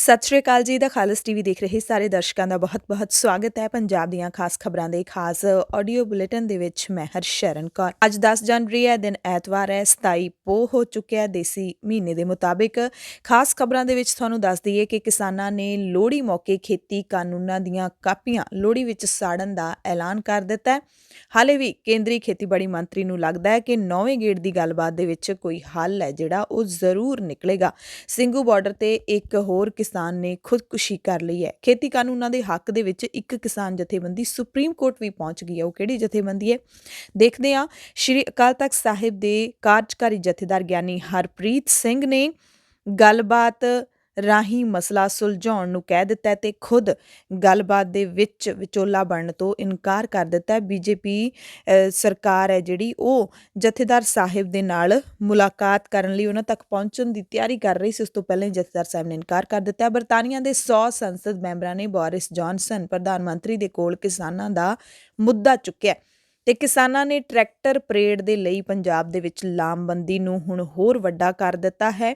ਸਤਿ ਸ਼੍ਰੀ ਅਕਾਲ ਜੀ ਦਾ ਖਾਲਸ ਟੀਵੀ ਦੇਖ ਰਹੇ ਸਾਰੇ ਦਰਸ਼ਕਾਂ ਦਾ ਬਹੁਤ-ਬਹੁਤ ਸਵਾਗਤ ਹੈ। ਪੰਜਾਬ ਦੀਆਂ ਖਾਸ ਖਬਰਾਂ ਦੇ ਖਾਸ ਆਡੀਓ ਬੁਲੇਟਿਨ ਦੇ ਵਿੱਚ ਮੈਂ ਹਰਸ਼ਰਨ ਕੌਰ। ਅੱਜ 10 ਜਨਵਰੀ ਹੈ, ਦਿਨ ਐਤਵਾਰ ਹੈ, 27 ਪੋਹ ਹੋ ਚੁੱਕਿਆ ਹੈ ਦੇਸੀ ਮਹੀਨੇ ਦੇ ਮੁਤਾਬਿਕ। ਖਾਸ ਖਬਰਾਂ ਦੇ ਵਿੱਚ ਤੁਹਾਨੂੰ ਦੱਸ ਦਈਏ ਕਿ ਕਿਸਾਨਾਂ ਨੇ ਲੋਹੜੀ ਮੌਕੇ ਖੇਤੀ ਕਾਨੂੰਨਾਂ ਦੀਆਂ ਕਾਪੀਆਂ ਲੋਹੜੀ ਵਿੱਚ ਸਾੜਨ ਦਾ ਐਲਾਨ ਕਰ ਦਿੱਤਾ ਹੈ। ਹਾਲੇ ਵੀ ਕੇਂਦਰੀ ਖੇਤੀਬਾੜੀ ਮੰਤਰੀ ਨੂੰ ਲੱਗਦਾ ਹੈ ਕਿ 9ਵੇਂ ਗੇੜ ਦੀ ਗੱਲਬਾਤ ਦੇ ਵਿੱਚ ਕੋਈ ਹੱਲ ਹੈ ਜਿਹੜਾ ਉਹ ਜ਼ਰੂਰ ਨਿਕਲੇਗਾ। ਸਿੰਘੂ ਬਾਰਡਰ ਤੇ ਇੱਕ ਹੋਰ ਕਿਸਾਨ ਨੇ ਖੁਦਕੁਸ਼ੀ ਕਰ ਲਈ ਹੈ। ਖੇਤੀ ਕਾਨੂੰਨਾਂ ਦੇ ਹੱਕ ਦੇ ਵਿੱਚ ਇੱਕ ਕਿਸਾਨ ਜਥੇਬੰਦੀ ਸੁਪਰੀਮ ਕੋਰਟ ਵੀ ਪਹੁੰਚ ਗਈ ਹੈ। ਉਹ ਕਿਹੜੀ ਜਥੇਬੰਦੀ ਹੈ, ਦੇਖਦੇ ਹਾਂ। ਸ਼੍ਰੀ ਅਕਾਲ ਤਖਤ ਸਾਹਿਬ ਦੇ ਕਾਰਜਕਾਰੀ ਜਥੇਦਾਰ ਗਿਆਨੀ ਹਰਪ੍ਰੀਤ ਸਿੰਘ ਨੇ ਗੱਲਬਾਤ ਰਾਹੀਂ ਮਸਲਾ ਸੁਲਝਾਉਣ ਨੂੰ ਕਹਿ ਦਿੱਤਾ ਤੇ ਖੁਦ ਗੱਲਬਾਤ ਦੇ ਵਿੱਚ ਵਿਚੋਲਾ ਬਣਨ ਤੋਂ ਇਨਕਾਰ ਕਰ ਦਿੱਤਾ। ਬੀਜੇਪੀ ਸਰਕਾਰ ਹੈ ਜਿਹੜੀ ਉਹ ਜਥੇਦਾਰ ਸਾਹਿਬ ਦੇ ਨਾਲ ਮੁਲਾਕਾਤ ਕਰਨ ਲਈ ਉਹਨਾਂ ਤੱਕ ਪਹੁੰਚਣ ਦੀ ਤਿਆਰੀ ਕਰ ਰਹੀ ਸੀ। ਉਸ ਤੋਂ ਪਹਿਲਾਂ ਹੀ ਜਥੇਦਾਰ ਸਾਹਿਬ ਨੇ ਇਨਕਾਰ ਕਰ ਦਿੱਤਾ। ਬਰਤਾਨੀਆ ਦੇ 100 ਸੰਸਦ ਮੈਂਬਰਾਂ ਨੇ ਬੋਰਿਸ ਜੌਨਸਨ ਪ੍ਰਧਾਨ ਮੰਤਰੀ ਦੇ ਕੋਲ ਕਿਸਾਨਾਂ ਦਾ ਮੁੱਦਾ ਚੁੱਕਿਆ ਤੇ ਕਿਸਾਨਾਂ ਨੇ ਟਰੈਕਟਰ ਪਰੇਡ ਦੇ ਲਈ ਪੰਜਾਬ ਦੇ ਵਿੱਚ ਲਾਮਬੰਦੀ ਨੂੰ ਹੁਣ ਹੋਰ ਵੱਡਾ ਕਰ ਦਿੱਤਾ ਹੈ।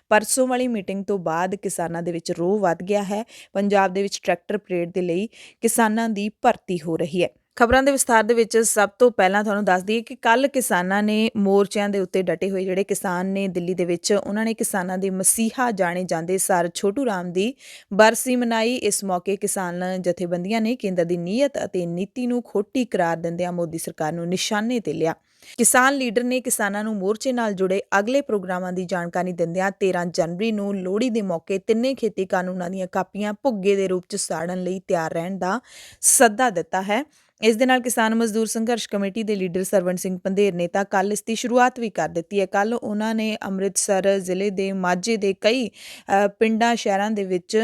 ਪਰਸੋਂ ਵਾਲੀ ਮੀਟਿੰਗ ਤੋਂ ਬਾਅਦ ਕਿਸਾਨਾਂ ਦੇ ਵਿੱਚ ਰੋਹ ਵੱਧ ਗਿਆ ਹੈ। ਪੰਜਾਬ ਦੇ ਵਿੱਚ ਟਰੈਕਟਰ ਪਰੇਡ ਦੇ ਲਈ ਕਿਸਾਨਾਂ ਦੀ ਭਰਤੀ ਹੋ ਰਹੀ ਹੈ। ਖਬਰਾਂ ਦੇ ਵਿਸਥਾਰ ਦੇ ਵਿੱਚ ਸਭ ਤੋਂ ਪਹਿਲਾਂ ਤੁਹਾਨੂੰ ਦੱਸ ਦਈਏ ਕਿ ਕੱਲ ਕਿਸਾਨਾਂ ਨੇ ਮੋਰਚਿਆਂ ਦੇ ਉੱਤੇ ਡਟੇ ਹੋਏ ਜਿਹੜੇ ਕਿਸਾਨ ਨੇ ਦਿੱਲੀ ਦੇ ਵਿੱਚ, ਉਹਨਾਂ ਨੇ ਕਿਸਾਨਾਂ ਦੇ ਮਸੀਹਾ ਜਾਣੇ ਜਾਂਦੇ ਸਰ ਛੋਟੂ ਰਾਮ ਦੀ ਬਰਸੀ ਮਨਾਈ। ਇਸ ਮੌਕੇ ਕਿਸਾਨ ਜਥੇਬੰਦੀਆਂ ਨੇ ਕੇਂਦਰ ਦੀ ਨੀਅਤ ਅਤੇ ਨੀਤੀ ਨੂੰ ਖੋਟੀ ਕਰਾਰ ਦਿੰਦਿਆਂ ਮੋਦੀ ਸਰਕਾਰ ਨੂੰ ਨਿਸ਼ਾਨੇ ਤੇ ਲਿਆ। ਕਿਸਾਨ ਲੀਡਰ ਨੇ ਕਿਸਾਨਾਂ ਨੂੰ ਮੋਰਚੇ ਨਾਲ ਜੁੜੇ ਅਗਲੇ ਪ੍ਰੋਗਰਾਮਾਂ ਦੀ ਜਾਣਕਾਰੀ ਦਿੰਦਿਆਂ 13 ਜਨਵਰੀ ਨੂੰ ਲੋਹੜੀ ਦੇ ਮੌਕੇ ਤਿੰਨੇ ਖੇਤੀ ਕਾਨੂੰਨਾਂ ਦੀਆਂ ਕਾਪੀਆਂ ਭੁੱਗੇ ਦੇ ਰੂਪ 'ਚ ਸਾੜਨ ਲਈ ਤਿਆਰ ਰਹਿਣ ਦਾ ਸੱਦਾ ਦਿੱਤਾ ਹੈ। ਇਸ ਦੇ ਨਾਲ ਕਿਸਾਨ ਮਜ਼ਦੂਰ ਸੰਘਰਸ਼ ਕਮੇਟੀ ਦੇ ਲੀਡਰ ਸਰਵਣ ਸਿੰਘ ਪੰਧੇਰ ਨੇ ਤਾਂ ਕੱਲ ਇਸ ਦੀ ਸ਼ੁਰੂਆਤ ਵੀ ਕਰ ਦਿੱਤੀ ਹੈ। ਕੱਲ ਉਹਨਾਂ ਨੇ ਅੰਮ੍ਰਿਤਸਰ ਜ਼ਿਲ੍ਹੇ ਦੇ ਮਾਝੇ ਦੇ ਕਈ ਪਿੰਡਾਂ ਸ਼ਹਿਰਾਂ ਦੇ ਵਿੱਚ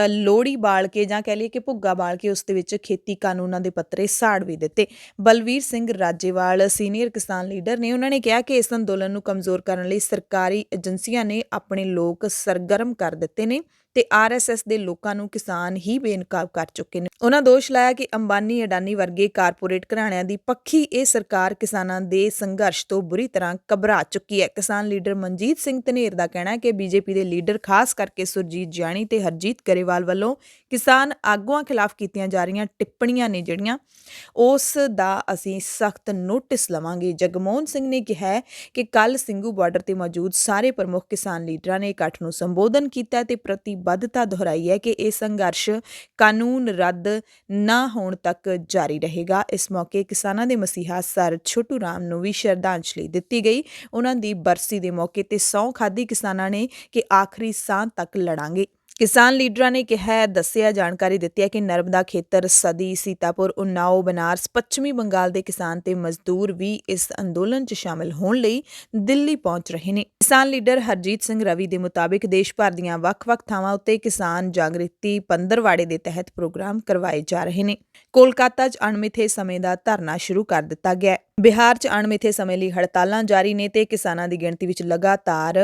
ਲੋਹੜੀ ਬਾਲ ਕੇ ਜਾਂ ਕਹਿ ਲਈਏ ਕਿ ਭੁੱਗਾ ਬਾਲ ਕੇ ਉਸ ਦੇ ਵਿੱਚ ਖੇਤੀ ਕਾਨੂੰਨਾਂ ਦੇ ਪੱਤਰੇ ਸਾੜ ਵੀ ਦਿੱਤੇ। ਬਲਵੀਰ ਸਿੰਘ ਰਾਜੇਵਾਲ ਸੀਨੀਅਰ ਕਿਸਾਨ ਲੀਡਰ ਨੇ, ਉਹਨਾਂ ਨੇ ਕਿਹਾ ਕਿ ਇਸ ਅੰਦੋਲਨ ਨੂੰ ਕਮਜ਼ੋਰ ਕਰਨ ਲਈ ਸਰਕਾਰੀ ਏਜੰਸੀਆਂ ਨੇ ਆਪਣੇ ਲੋਕ ਸਰਗਰਮ ਕਰ ਦਿੱਤੇ ਨੇ ਤੇ RSS ਦੇ ਲੋਕਾਂ ਨੂੰ ਕਿਸਾਨ ਹੀ ਬੇਨਕਾਬ ਕਰ ਚੁੱਕੇ ਨੇ। ਉਹਨਾਂ ਦੋਸ਼ ਲਾਇਆ ਕਿ ਅੰਬਾਨੀ ਅਡਾਨੀ ਵਰਗੇ ਕਾਰਪੋਰੇਟ ਘਰਾਣਿਆਂ ਦੀ ਪੱਖੀ ਇਹ ਸਰਕਾਰ ਕਿਸਾਨਾਂ ਦੇ ਸੰਘਰਸ਼ ਤੋਂ ਬੁਰੀ ਤਰ੍ਹਾਂ ਘਬਰਾ ਚੁੱਕੀ ਹੈ। ਕਿਸਾਨ ਲੀਡਰ ਮਨਜੀਤ ਸਿੰਘ ਧਨੇਰ ਦਾ ਕਹਿਣਾ ਹੈ ਕਿ ਬੀਜੇਪੀ ਦੇ ਲੀਡਰ ਖਾਸ ਕਰਕੇ ਸੁਰਜੀਤ ਜਾਣੀ ਤੇ ਹਰਜੀਤ ਗਰੇਵਾਲ ਵੱਲੋਂ ਕਿਸਾਨ ਆਗੂਆਂ ਖਿਲਾਫ ਕੀਤੀਆਂ ਜਾ ਰਹੀਆਂ ਟਿੱਪਣੀਆਂ ਨੇ ਜਿਹੜੀਆਂ ਉਸ ਦਾ ਅਸੀਂ ਸਖਤ ਨੋਟਿਸ ਲਵਾਂਗੇ। ਜਗਮੋਹਨ ਸਿੰਘ ਨੇ ਕਿਹਾ ਕਿ ਕੱਲ ਸਿੰਘੂ ਬਾਰਡਰ ਤੇ ਮੌਜੂਦ ਸਾਰੇ ਪ੍ਰਮੁੱਖ ਕਿਸਾਨ ਲੀਡਰਾਂ ਨੇ ਇਕੱਠ ਨੂੰ ਸੰਬੋਧਨ ਕੀਤਾ ਤੇ ਪ੍ਰਤੀਬੱਧਤਾ ਦੁਹਰਾਈ ਹੈ ਕਿ ਇਹ ਸੰਘਰਸ਼ ਕਾਨੂੰਨ ਰੱਦ ਨਾ ਹੋਣ ਤੱਕ ਜਾਰੀ ਰਹੇਗਾ। ਇਸ ਮੌਕੇ ਕਿਸਾਨਾਂ ਦੇ ਮਸੀਹਾ ਸਰ ਛੋਟੂ ਰਾਮ ਨੂੰ ਵੀ ਸ਼ਰਧਾਂਜਲੀ ਦਿੱਤੀ ਗਈ। ਉਹਨਾਂ ਦੀ ਬਰਸੀ ਦੇ ਮੌਕੇ ਤੇ ਸਹੁੰ ਖਾਧੀ ਕਿਸਾਨਾਂ ਨੇ ਕਿ ਆਖਰੀ ਸਾਹ ਤੱਕ ਲੜਾਂਗੇ। ਕਿਸਾਨ ਲੀਡਰਾਂ ਨੇ ਜਾਣਕਾਰੀ ਦਿੱਤੀ ਹੈ ਕਿ ਨਰਮਦਾ ਖੇਤਰ, ਸਦੀ, ਸੀਤਾਪੁਰ, ਉਨਾਓ, ਬਨਾਰਸ, ਪੱਛਮੀ ਬੰਗਾਲ ਦੇ ਕਿਸਾਨ ਤੇ ਮਜ਼ਦੂਰ ਵੀ ਇਸ ਅੰਦੋਲਨ 'ਚ ਸ਼ਾਮਿਲ ਹੋਣ ਲਈ ਦਿੱਲੀ ਪਹੁੰਚ ਰਹੇ ਨੇ। ਕਿਸਾਨ ਲੀਡਰ ਹਰਜੀਤ ਸਿੰਘ ਰਵੀ ਦੇ ਮੁਤਾਬਿਕ ਦੇਸ਼ ਭਰ ਦੀਆਂ ਵੱਖ-ਵੱਖ ਥਾਵਾਂ ਉੱਤੇ ਕਿਸਾਨ ਜਾਗ੍ਰਿਤੀ ਪੰਦਰਵਾੜੇ ਦੇ ਤਹਿਤ ਪ੍ਰੋਗਰਾਮ ਕਰਵਾਏ ਜਾ ਰਹੇ ਨੇ। ਕੋਲਕਾਤਾ 'ਚ ਅਣਮਿੱਥੇ ਸਮੇਂ ਦਾ ਧਰਨਾ ਸ਼ੁਰੂ ਕਰ ਦਿੱਤਾ ਗਿਆ। ਬਿਹਾਰ 'ਚ ਅਣਮਿੱਥੇ ਸਮੇਂ ਲਈ ਹੜਤਾਲਾਂ ਜਾਰੀ ਨੇ ਤੇ ਕਿਸਾਨਾਂ ਦੀ ਗਿਣਤੀ ਵਿੱਚ ਲਗਾਤਾਰ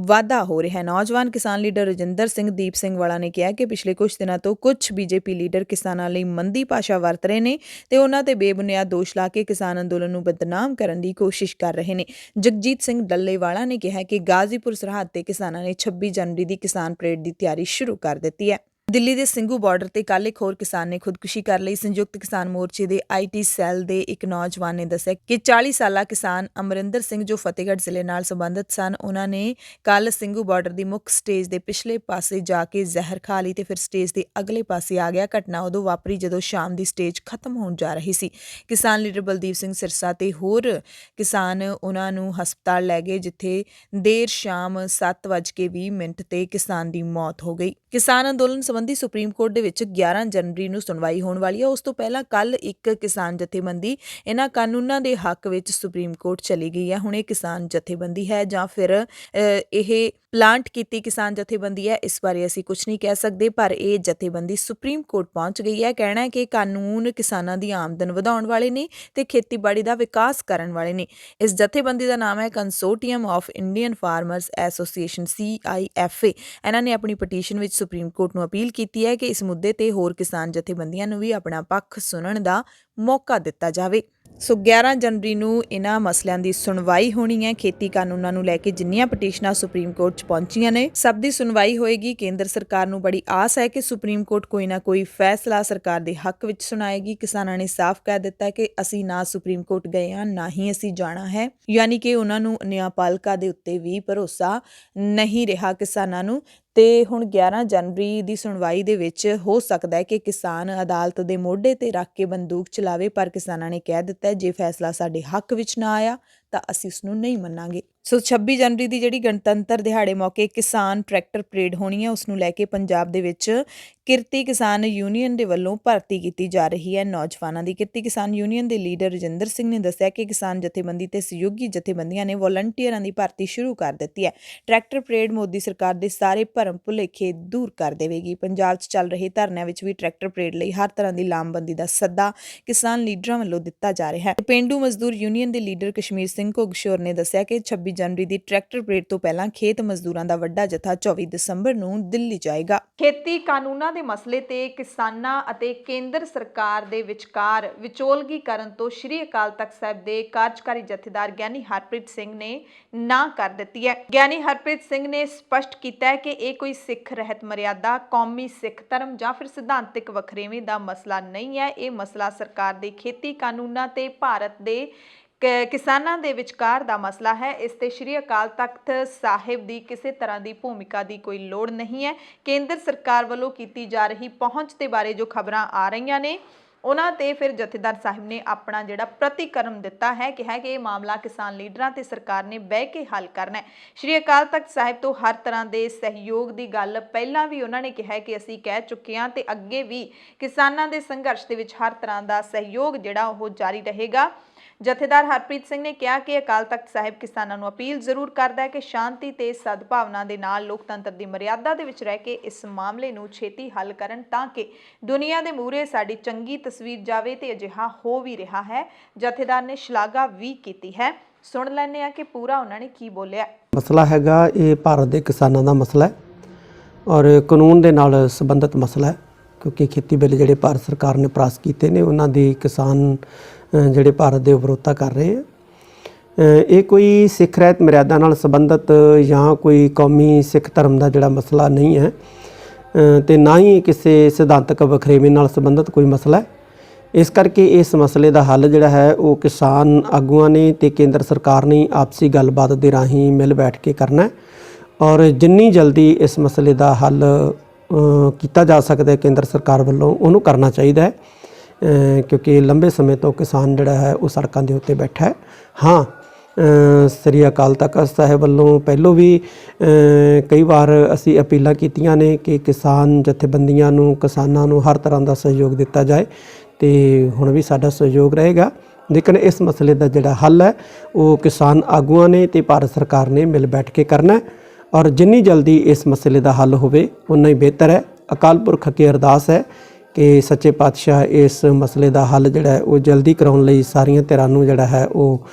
ਵਾਧਾ ਹੋ ਰਿਹਾ ਹੈ। ਨੌਜਵਾਨ ਕਿਸਾਨ ਲੀਡਰ ਰਜਿੰਦਰ ਸਿੰਘ ਦੀਪ ਸਿੰਘ ਵਾਲਾ ਨੇ ਕਿਹਾ ਕਿ ਪਿਛਲੇ ਕੁਝ ਦਿਨਾਂ ਤੋਂ ਕੁਝ ਬੀਜੇਪੀ ਲੀਡਰ ਕਿਸਾਨਾਂ ਲਈ ਮੰਦੀ ਭਾਸ਼ਾ ਵਰਤ ਰਹੇ ਨੇ ਤੇ ਉਹਨਾਂ ਤੇ ਬੇਬੁਨਿਆਦ ਦੋਸ਼ ਲਾ ਕੇ ਕਿਸਾਨ ਅੰਦੋਲਨ ਨੂੰ ਬਦਨਾਮ ਕਰਨ ਦੀ ਕੋਸ਼ਿਸ਼ ਕਰ ਰਹੇ ਨੇ। ਜਗਜੀਤ ਸਿੰਘ ਡੱਲੇਵਾਲਾ ਨੇ ਕਿਹਾ ਕਿ ਗਾਜ਼ੀਪੁਰ ਸਰਹੱਦ ਤੇ ਕਿਸਾਨਾਂ ਨੇ 26 ਜਨਵਰੀ ਦੀ ਕਿਸਾਨ ਪਰੇਡ ਦੀ ਤਿਆਰੀ ਸ਼ੁਰੂ ਕਰ ਦਿੱਤੀ ਹੈ। ਦਿੱਲੀ ਦੇ ਸਿੰਘੂ ਬਾਰਡਰ ਤੇ ਕੱਲ ਇੱਕ ਹੋਰ ਕਿਸਾਨ ਨੇ ਖੁਦਕੁਸ਼ੀ ਕਰ ਲਈ। ਸੰਯੁਕਤ ਕਿਸਾਨ ਮੋਰਚੇ ਦੇ IT ਸੈੱਲ ਦੇ ਇੱਕ ਨੌਜਵਾਨ ਨੇ ਦੱਸਿਆ ਕਿ 40 ਸਾਲਾ ਕਿਸਾਨ ਅਮਰਿੰਦਰ ਸਿੰਘ ਜੋ ਫਤਿਹਗੜ੍ਹ ਜ਼ਿਲ੍ਹੇ ਨਾਲ ਸੰਬੰਧਿਤ ਸਨ, ਉਹਨਾਂ ਨੇ ਕੱਲ ਸਿੰਘੂ ਬਾਰਡਰ ਦੀ ਮੁੱਖ ਸਟੇਜ ਦੇ ਪਿਛਲੇ ਪਾਸੇ ਜਾ ਕੇ ਜ਼ਹਿਰ ਖਾ ਲਈ ਤੇ ਫਿਰ ਸਟੇਜ ਦੇ ਅਗਲੇ ਪਾਸੇ ਆ ਗਿਆ। ਘਟਨਾ ਉਦੋਂ ਵਾਪਰੀ ਜਦੋਂ ਸ਼ਾਮ ਦੀ ਸਟੇਜ ਖਤਮ ਹੋਣ ਜਾ ਰਹੀ ਸੀ। ਕਿਸਾਨ ਲੀਡਰ ਬਲਦੀਪ ਸਿੰਘ ਸਿਰਸਾ ਤੇ ਹੋਰ ਕਿਸਾਨ ਉਹਨਾਂ ਨੂੰ ਹਸਪਤਾਲ ਲੈ ਗਏ, ਜਿੱਥੇ ਦੇਰ ਸ਼ਾਮ 7:20 ਤੇ ਕਿਸਾਨ ਦੀ ਮੌਤ ਹੋ ਗਈ। ਕਿਸਾਨ ਅੰਦੋਲਨ ਸੰਬੰਧੀ ਸੁਪਰੀਮ ਕੋਰਟ ਦੇ ਵਿੱਚ 11 ਜਨਵਰੀ ਨੂੰ ਸੁਣਵਾਈ ਹੋਣ ਵਾਲੀ ਹੈ। ਉਸ ਤੋਂ ਪਹਿਲਾਂ ਕੱਲ ਇੱਕ ਕਿਸਾਨ ਜਥੇਬੰਦੀ ਇਹਨਾਂ ਕਾਨੂੰਨਾਂ ਦੇ ਹੱਕ ਵਿੱਚ ਸੁਪਰੀਮ ਕੋਰਟ ਚਲੀ ਗਈ ਹੈ। ਹੁਣ ਇਹ ਕਿਸਾਨ ਜਥੇਬੰਦੀ ਹੈ ਜਾਂ ਫਿਰ ਇਹ ਪਲਾਂਟ ਕੀਤੀ ਕਿਸਾਨ ਜਥੇਬੰਦੀ ਹੈ, ਇਸ ਬਾਰੇ ਅਸੀਂ ਕੁਝ ਨਹੀਂ ਕਹਿ ਸਕਦੇ, ਪਰ ਇਹ ਜਥੇਬੰਦੀ ਸੁਪਰੀਮ ਕੋਰਟ ਪਹੁੰਚ ਗਈ ਹੈ। ਕਹਿਣਾ ਹੈ ਕਿ ਕਾਨੂੰਨ ਕਿਸਾਨਾਂ ਦੀ ਆਮਦਨ ਵਧਾਉਣ ਵਾਲੇ ਨੇ ਤੇ ਖੇਤੀਬਾੜੀ ਦਾ ਵਿਕਾਸ ਕਰਨ ਵਾਲੇ ਨੇ। ਇਸ ਜਥੇਬੰਦੀ ਦਾ ਨਾਮ ਹੈ consortium of Indian farmers association CIFA। ਇਹਨਾਂ ਨੇ ਆਪਣੀ ਪਟੀਸ਼ਨ ਵਿੱਚ ਸੁਪਰੀਮ ਕੋਰਟ ਨੂੰ ਅਪੀਲ ਕੀਤੀ ਹੈ ਕਿ ਇਸ ਮੁੱਦੇ ਤੇ ਹੋਰ ਕਿਸਾਨ ਜਥੇਬੰਦੀਆਂ ਨੂੰ ਵੀ ਆਪਣਾ ਪੱਖ ਸੁਣਨ ਦਾ ਮੌਕਾ ਦਿੱਤਾ ਜਾਵੇ। ਸੋ 11 ਜਨਵਰੀ ਨੂੰ ਇਹਨਾਂ ਮਸਲਿਆਂ ਦੀ ਸੁਣਵਾਈ ਹੋਣੀ ਹੈ। ਖੇਤੀ ਕਾਨੂੰਨਾਂ ਨੂੰ ਲੈ ਕੇ ਜਿੰਨੀਆਂ ਪਟੀਸ਼ਨਾਂ ਸੁਪਰੀਮ ਕੋਰਟ 'ਚ ਪਹੁੰਚੀਆਂ ਨੇ, ਸਭ ਦੀ ਸੁਣਵਾਈ ਹੋਏਗੀ। ਕੇਂਦਰ ਸਰਕਾਰ ਨੂੰ ਬੜੀ ਆਸ ਹੈ ਕਿ ਸੁਪਰੀਮ ਕੋਰਟ ਕੋਈ ਨਾ ਕੋਈ ਫੈਸਲਾ ਸਰਕਾਰ ਦੇ ਹੱਕ ਵਿੱਚ ਸੁਣਾਏਗੀ। ਕਿਸਾਨਾਂ ਨੇ ਸਾਫ਼ ਕਹਿ ਦਿੱਤਾ ਕਿ ਅਸੀਂ ਨਾ ਸੁਪਰੀਮ ਕੋਰਟ ਗਏ ਹਾਂ, ਨਾ ਹੀ ਅਸੀਂ ਜਾਣਾ ਹੈ। ਯਾਨੀ ਕਿ ਉਹਨਾਂ ਨੂੰ ਨਿਆਂਪਾਲਿਕਾ ਦੇ ਉੱਤੇ ਵੀ ਭਰੋਸਾ ਨਹੀਂ ਰਿਹਾ ਕਿਸਾਨਾਂ ਨੂੰ। ਤੇ ਹੁਣ 11 ਜਨਵਰੀ ਦੀ ਸੁਣਵਾਈ ਦੇ ਵਿੱਚ ਹੋ ਸਕਦਾ ਹੈ ਕਿ ਕਿਸਾਨ ਅਦਾਲਤ ਦੇ ਮੋਢੇ ਤੇ ਰੱਖ ਕੇ ਬੰਦੂਕ ਚਲਾਵੇ, ਪਰ ਕਿਸਾਨਾਂ ਨੇ ਕਹਿ ਦਿੱਤਾ ਜੇ ਫੈਸਲਾ ਸਾਡੇ ਹੱਕ ਵਿੱਚ ਨਾ ਆਇਆ ਤਾਂ ਅਸੀਂ ਉਸ ਨੂੰ ਨਹੀਂ ਮੰਨਾਂਗੇ। ਸੋ 26 ਜਨਵਰੀ ਦੀ ਜਿਹੜੀ ਗਣਤੰਤਰ ਦਿਹਾੜੇ ਮੌਕੇ ਕਿਸਾਨ ਟਰੈਕਟਰ ਪਰੇਡ ਹੋਣੀ ਹੈ, ਉਸ ਨੂੰ ਲੈ ਕੇ ਪੰਜਾਬ ਦੇ ਵਿੱਚ ਕਿਰਤੀ ਕਿਸਾਨ ਯੂਨੀਅਨ ਦੇ ਵੱਲੋਂ ਭਰਤੀ ਕੀਤੀ ਜਾ ਰਹੀ ਹੈ ਨੌਜਵਾਨਾਂ ਦੀ। ਕਿਰਤੀ ਕਿਸਾਨ ਯੂਨੀਅਨ ਦੇ ਲੀਡਰ ਰਜਿੰਦਰ ਸਿੰਘ ਨੇ ਦੱਸਿਆ ਕਿ ਕਿਸਾਨ ਜਥੇਬੰਦੀ ਤੇ ਸਹਿਯੋਗੀ ਜਥੇਬੰਦੀਆਂ ਨੇ ਵੋਲੰਟੀਅਰਾਂ ਦੀ ਭਰਤੀ ਸ਼ੁਰੂ ਕਰ ਦਿੱਤੀ ਹੈ। ਟਰੈਕਟਰ ਪਰੇਡ ਮੋਦੀ ਸਰਕਾਰ ਦੇ ਸਾਰੇ ਭਰਮ ਭੁਲੇਖੇ ਦੂਰ ਕਰ ਦੇਵੇਗੀ। ਪੰਜਾਬ 'ਚ ਚੱਲ ਰਹੇ ਧਰਨਿਆਂ ਵਿੱਚ ਵੀ ਟਰੈਕਟਰ ਪਰੇਡ ਲਈ ਹਰ ਤਰ੍ਹਾਂ ਦੀ ਲਾਮਬੰਦੀ ਦਾ ਸੱਦਾ ਕਿਸਾਨ ਲੀਡਰਾਂ ਵੱਲੋਂ ਦਿੱਤਾ ਜਾ ਰਿਹਾ ਹੈ। ਪੇਂਡੂ ਮਜ਼ਦੂਰ ਯੂਨੀਅਨ ਦੇ ਲੀਡਰ ਕਸ਼ਮੀਰ ਸਿੰਘ ਘੁੱਗਸ਼ੋਰ ਨੇ ਦੱਸਿਆ ਕਿ 26 ਜਨਵਰੀ ਦੀ ਟਰੈਕਟਰ ਪਰੇਡ ਤੋਂ ਪਹਿਲਾਂ ਖੇਤ ਮਜ਼ਦੂਰਾਂ ਦਾ ਵੱਡਾ ਜਥਾ 24 ਦਸੰਬਰ ਨੂੰ ਦਿੱਲੀ ਜਾਏਗਾ। ਖੇਤੀ ਕਾਨੂੰਨਾਂ ਦੇ ਮਸਲੇ ਤੇ ਕਿਸਾਨਾਂ ਅਤੇ ਕੇਂਦਰ ਸਰਕਾਰ ਦੇ ਵਿਚਕਾਰ ਵਿਚੋਲਗੀ ਕਰਨ ਤੋਂ ਸ਼੍ਰੀ ਅਕਾਲ ਤਖਤ ਸਾਹਿਬ ਦੇ ਕਾਰਜਕਾਰੀ ਜਥੇਦਾਰ ਗਿਆਨੀ ਹਰਪ੍ਰੀਤ ਸਿੰਘ ਨੇ ਨਾ ਕਰ ਦਿੱਤੀ ਹੈ। ਗਿਆਨੀ ਹਰਪ੍ਰੀਤ ਸਿੰਘ ਨੇ ਸਪਸ਼ਟ ਕੀਤਾ ਹੈ ਕਿ ਇਹ ਕੋਈ ਸਿੱਖ ਰਹਿਤ ਮਰਿਆਦਾ, ਕੌਮੀ ਸਿੱਖ ਧਰਮ ਜਾਂ ਫਿਰ ਸਿਧਾਂਤਿਕ ਵਖਰੇਵੇਂ ਦਾ ਮਸਲਾ ਨਹੀਂ ਹੈ। ਇਹ ਮਸਲਾ ਸਰਕਾਰ ਦੇ ਖੇਤੀ ਕਾਨੂੰਨਾਂ ਤੇ ਭਾਰਤ ਦੇ ਕਿਸਾਨਾਂ ਦੇ ਵਿਚਕਾਰ ਦਾ ਮਸਲਾ ਹੈ। ਇਸ ਤੇ ਸ਼੍ਰੀ ਅਕਾਲ ਤਖਤ ਸਾਹਿਬ ਦੀ ਕਿਸੇ ਤਰ੍ਹਾਂ ਦੀ ਭੂਮਿਕਾ ਦੀ ਕੋਈ ਲੋੜ ਨਹੀਂ ਹੈ। ਕੇਂਦਰ ਸਰਕਾਰ ਵੱਲੋਂ ਕੀਤੀ ਜਾ ਰਹੀ ਪਹੁੰਚ ਦੇ ਬਾਰੇ ਜੋ ਖਬਰਾਂ ਆ ਰਹੀਆਂ ਨੇ, ਉਹਨਾਂ ਤੇ ਫਿਰ ਜਥੇਦਾਰ ਸਾਹਿਬ ਨੇ ਆਪਣਾ ਜਿਹੜਾ ਪ੍ਰਤੀਕਰਮ ਦਿੱਤਾ ਹੈ, ਕਿਹਾ ਕਿ ਇਹ ਮਾਮਲਾ ਕਿਸਾਨ ਲੀਡਰਾਂ ਤੇ ਸਰਕਾਰ ਨੇ ਬਹਿ ਕੇ ਹੱਲ ਕਰਨਾ ਹੈ। ਸ਼੍ਰੀ ਅਕਾਲ ਤਖਤ ਸਾਹਿਬ ਤੋਂ ਹਰ ਤਰ੍ਹਾਂ ਦੇ ਸਹਿਯੋਗ ਦੀ ਗੱਲ ਪਹਿਲਾਂ ਵੀ ਉਹਨਾਂ ਨੇ ਕਿਹਾ ਕਿ ਅਸੀਂ ਕਹਿ ਚੁੱਕੇ ਹਾਂ ਤੇ ਅੱਗੇ ਵੀ ਕਿਸਾਨਾਂ ਦੇ ਸੰਘਰਸ਼ ਦੇ ਵਿੱਚ ਹਰ ਤਰ੍ਹਾਂ ਦਾ ਸਹਿਯੋਗ ਜਿਹੜਾ ਉਹ ਜਾਰੀ ਰਹੇਗਾ। ਜਥੇਦਾਰ ਹਰਪ੍ਰੀਤ ਸਿੰਘ ਨੇ ਕਿਹਾ ਕਿ ਅਕਾਲ ਤਖਤ ਸਾਹਿਬ ਕਿਸਾਨਾਂ ਨੂੰ ਅਪੀਲ ਜ਼ਰੂਰ ਕਰਦਾ ਹੈ ਕਿ ਸ਼ਾਂਤੀ ਤੇ ਸਦਭਾਵਨਾ ਦੇ ਨਾਲ ਲੋਕਤੰਤਰ ਦੀ ਮਰਿਆਦਾ ਦੇ ਵਿੱਚ ਰਹਿ ਕੇ ਇਸ ਮਾਮਲੇ ਨੂੰ ਛੇਤੀ ਹੱਲ ਕਰਨ, ਤਾਂ ਕਿ ਦੁਨੀਆ ਦੇ ਮੂਹਰੇ ਸਾਡੀ ਚੰਗੀ ਤਸਵੀਰ ਜਾਵੇ ਤੇ ਅਜਿਹਾ ਹੋ ਵੀ ਰਿਹਾ ਹੈ। ਜਥੇਦਾਰ ਨੇ ਸ਼ਲਾਘਾ ਵੀ ਕੀਤੀ ਹੈ। ਸੁਣ ਲੈਂਦੇ ਆ ਕਿ ਪੂਰਾ ਉਹਨਾਂ ਨੇ ਕੀ ਬੋਲਿਆ। ਮਸਲਾ ਹੈਗਾ ਇਹ ਭਾਰਤ ਦੇ ਕਿਸਾਨਾਂ ਦਾ ਮਸਲਾ ਹੈ ਔਰ ਕਾਨੂੰਨ ਦੇ ਨਾਲ ਸੰਬੰਧਿਤ ਮਸਲਾ ਹੈ, ਕਿਉਂਕਿ ਖੇਤੀ ਬਿੱਲ ਜਿਹੜੇ ਭਾਰਤ ਸਰਕਾਰ ਨੇ ਪਾਸ ਕੀਤੇ ਨੇ ਉਹਨਾਂ ਦੀ ਕਿਸਾਨ ਜਿਹੜੇ ਭਾਰਤ ਦੇ ਵਿਰੋਧਤਾ ਕਰ ਰਹੇ ਆ। ਇਹ ਕੋਈ ਸਿੱਖ ਰਹਿਤ ਮਰਿਆਦਾ ਨਾਲ ਸੰਬੰਧਿਤ ਜਾਂ ਕੋਈ ਕੌਮੀ ਸਿੱਖ ਧਰਮ ਦਾ ਜਿਹੜਾ ਮਸਲਾ ਨਹੀਂ ਹੈ ਤੇ ਨਾ ਹੀ ਕਿਸੇ ਸਿਧਾਂਤਕ ਵਖਰੇਵੇਂ ਨਾਲ ਸੰਬੰਧਿਤ ਕੋਈ ਮਸਲਾ ਹੈ। ਇਸ ਕਰਕੇ ਇਸ ਮਸਲੇ ਦਾ ਹੱਲ ਜਿਹੜਾ ਹੈ ਉਹ ਕਿਸਾਨ ਆਗੂਆਂ ਨੇ ਤੇ ਕੇਂਦਰ ਸਰਕਾਰ ਨੇ ਆਪਸੀ ਗੱਲਬਾਤ ਦੇ ਰਾਹੀਂ ਮਿਲ ਬੈਠ ਕੇ ਕਰਨਾ ਔਰ ਜਿੰਨੀ ਜਲਦੀ ਇਸ ਮਸਲੇ ਦਾ ਹੱਲ ਕੀਤਾ ਜਾ ਸਕਦਾ ਹੈ ਕੇਂਦਰ ਸਰਕਾਰ ਵੱਲੋਂ ਉਹਨੂੰ ਕਰਨਾ ਚਾਹੀਦਾ ਹੈ, ਕਿਉਂਕਿ ਲੰਬੇ ਸਮੇਂ ਤੋਂ ਕਿਸਾਨ ਜਿਹੜਾ ਹੈ ਉਹ ਸੜਕਾਂ ਦੇ ਉੱਤੇ ਬੈਠਾ ਹੈ। ਹਾਂ, ਸ੍ਰੀ ਅਕਾਲ ਤਖਤ ਸਾਹਿਬ ਵੱਲੋਂ ਪਹਿਲੋਂ ਵੀ ਕਈ ਵਾਰ ਅਸੀਂ ਅਪੀਲਾਂ ਕੀਤੀਆਂ ਨੇ ਕਿ ਕਿਸਾਨ ਜਥੇਬੰਦੀਆਂ ਨੂੰ, ਕਿਸਾਨਾਂ ਨੂੰ ਹਰ ਤਰ੍ਹਾਂ ਦਾ ਸਹਿਯੋਗ ਦਿੱਤਾ ਜਾਏ ਤੇ ਹੁਣ ਵੀ ਸਾਡਾ ਸਹਿਯੋਗ ਰਹੇਗਾ। ਲੇਕਿਨ ਇਸ ਮਸਲੇ ਦਾ ਜਿਹੜਾ ਹੱਲ ਹੈ ਉਹ ਕਿਸਾਨ ਆਗੂਆਂ ਨੇ ਤੇ ਭਾਰਤ ਸਰਕਾਰ ਨੇ ਮਿਲ ਬੈਠ ਕੇ ਕਰਨਾ ਔਰ ਜਿੰਨੀ ਜਲਦੀ ਇਸ ਮਸਲੇ ਦਾ ਹੱਲ ਹੋਵੇ ਉਨਾ ਹੀ ਬਿਹਤਰ ਹੈ। ਅਕਾਲ ਪੁਰਖ ਅੱਗੇ ਅਰਦਾਸ ਹੈ ਕਿ ਸੱਚੇ ਪਾਤਸ਼ਾਹ ਇਸ ਮਸਲੇ ਦਾ ਹੱਲ ਜਿਹੜਾ ਹੈ ਉਹ ਜਲਦੀ ਕਰਾਉਣ ਲਈ ਸਾਰੀਆਂ ਧਿਰਾਂ ਨੂੰ ਜਿਹੜਾ ਹੈ ਉਹ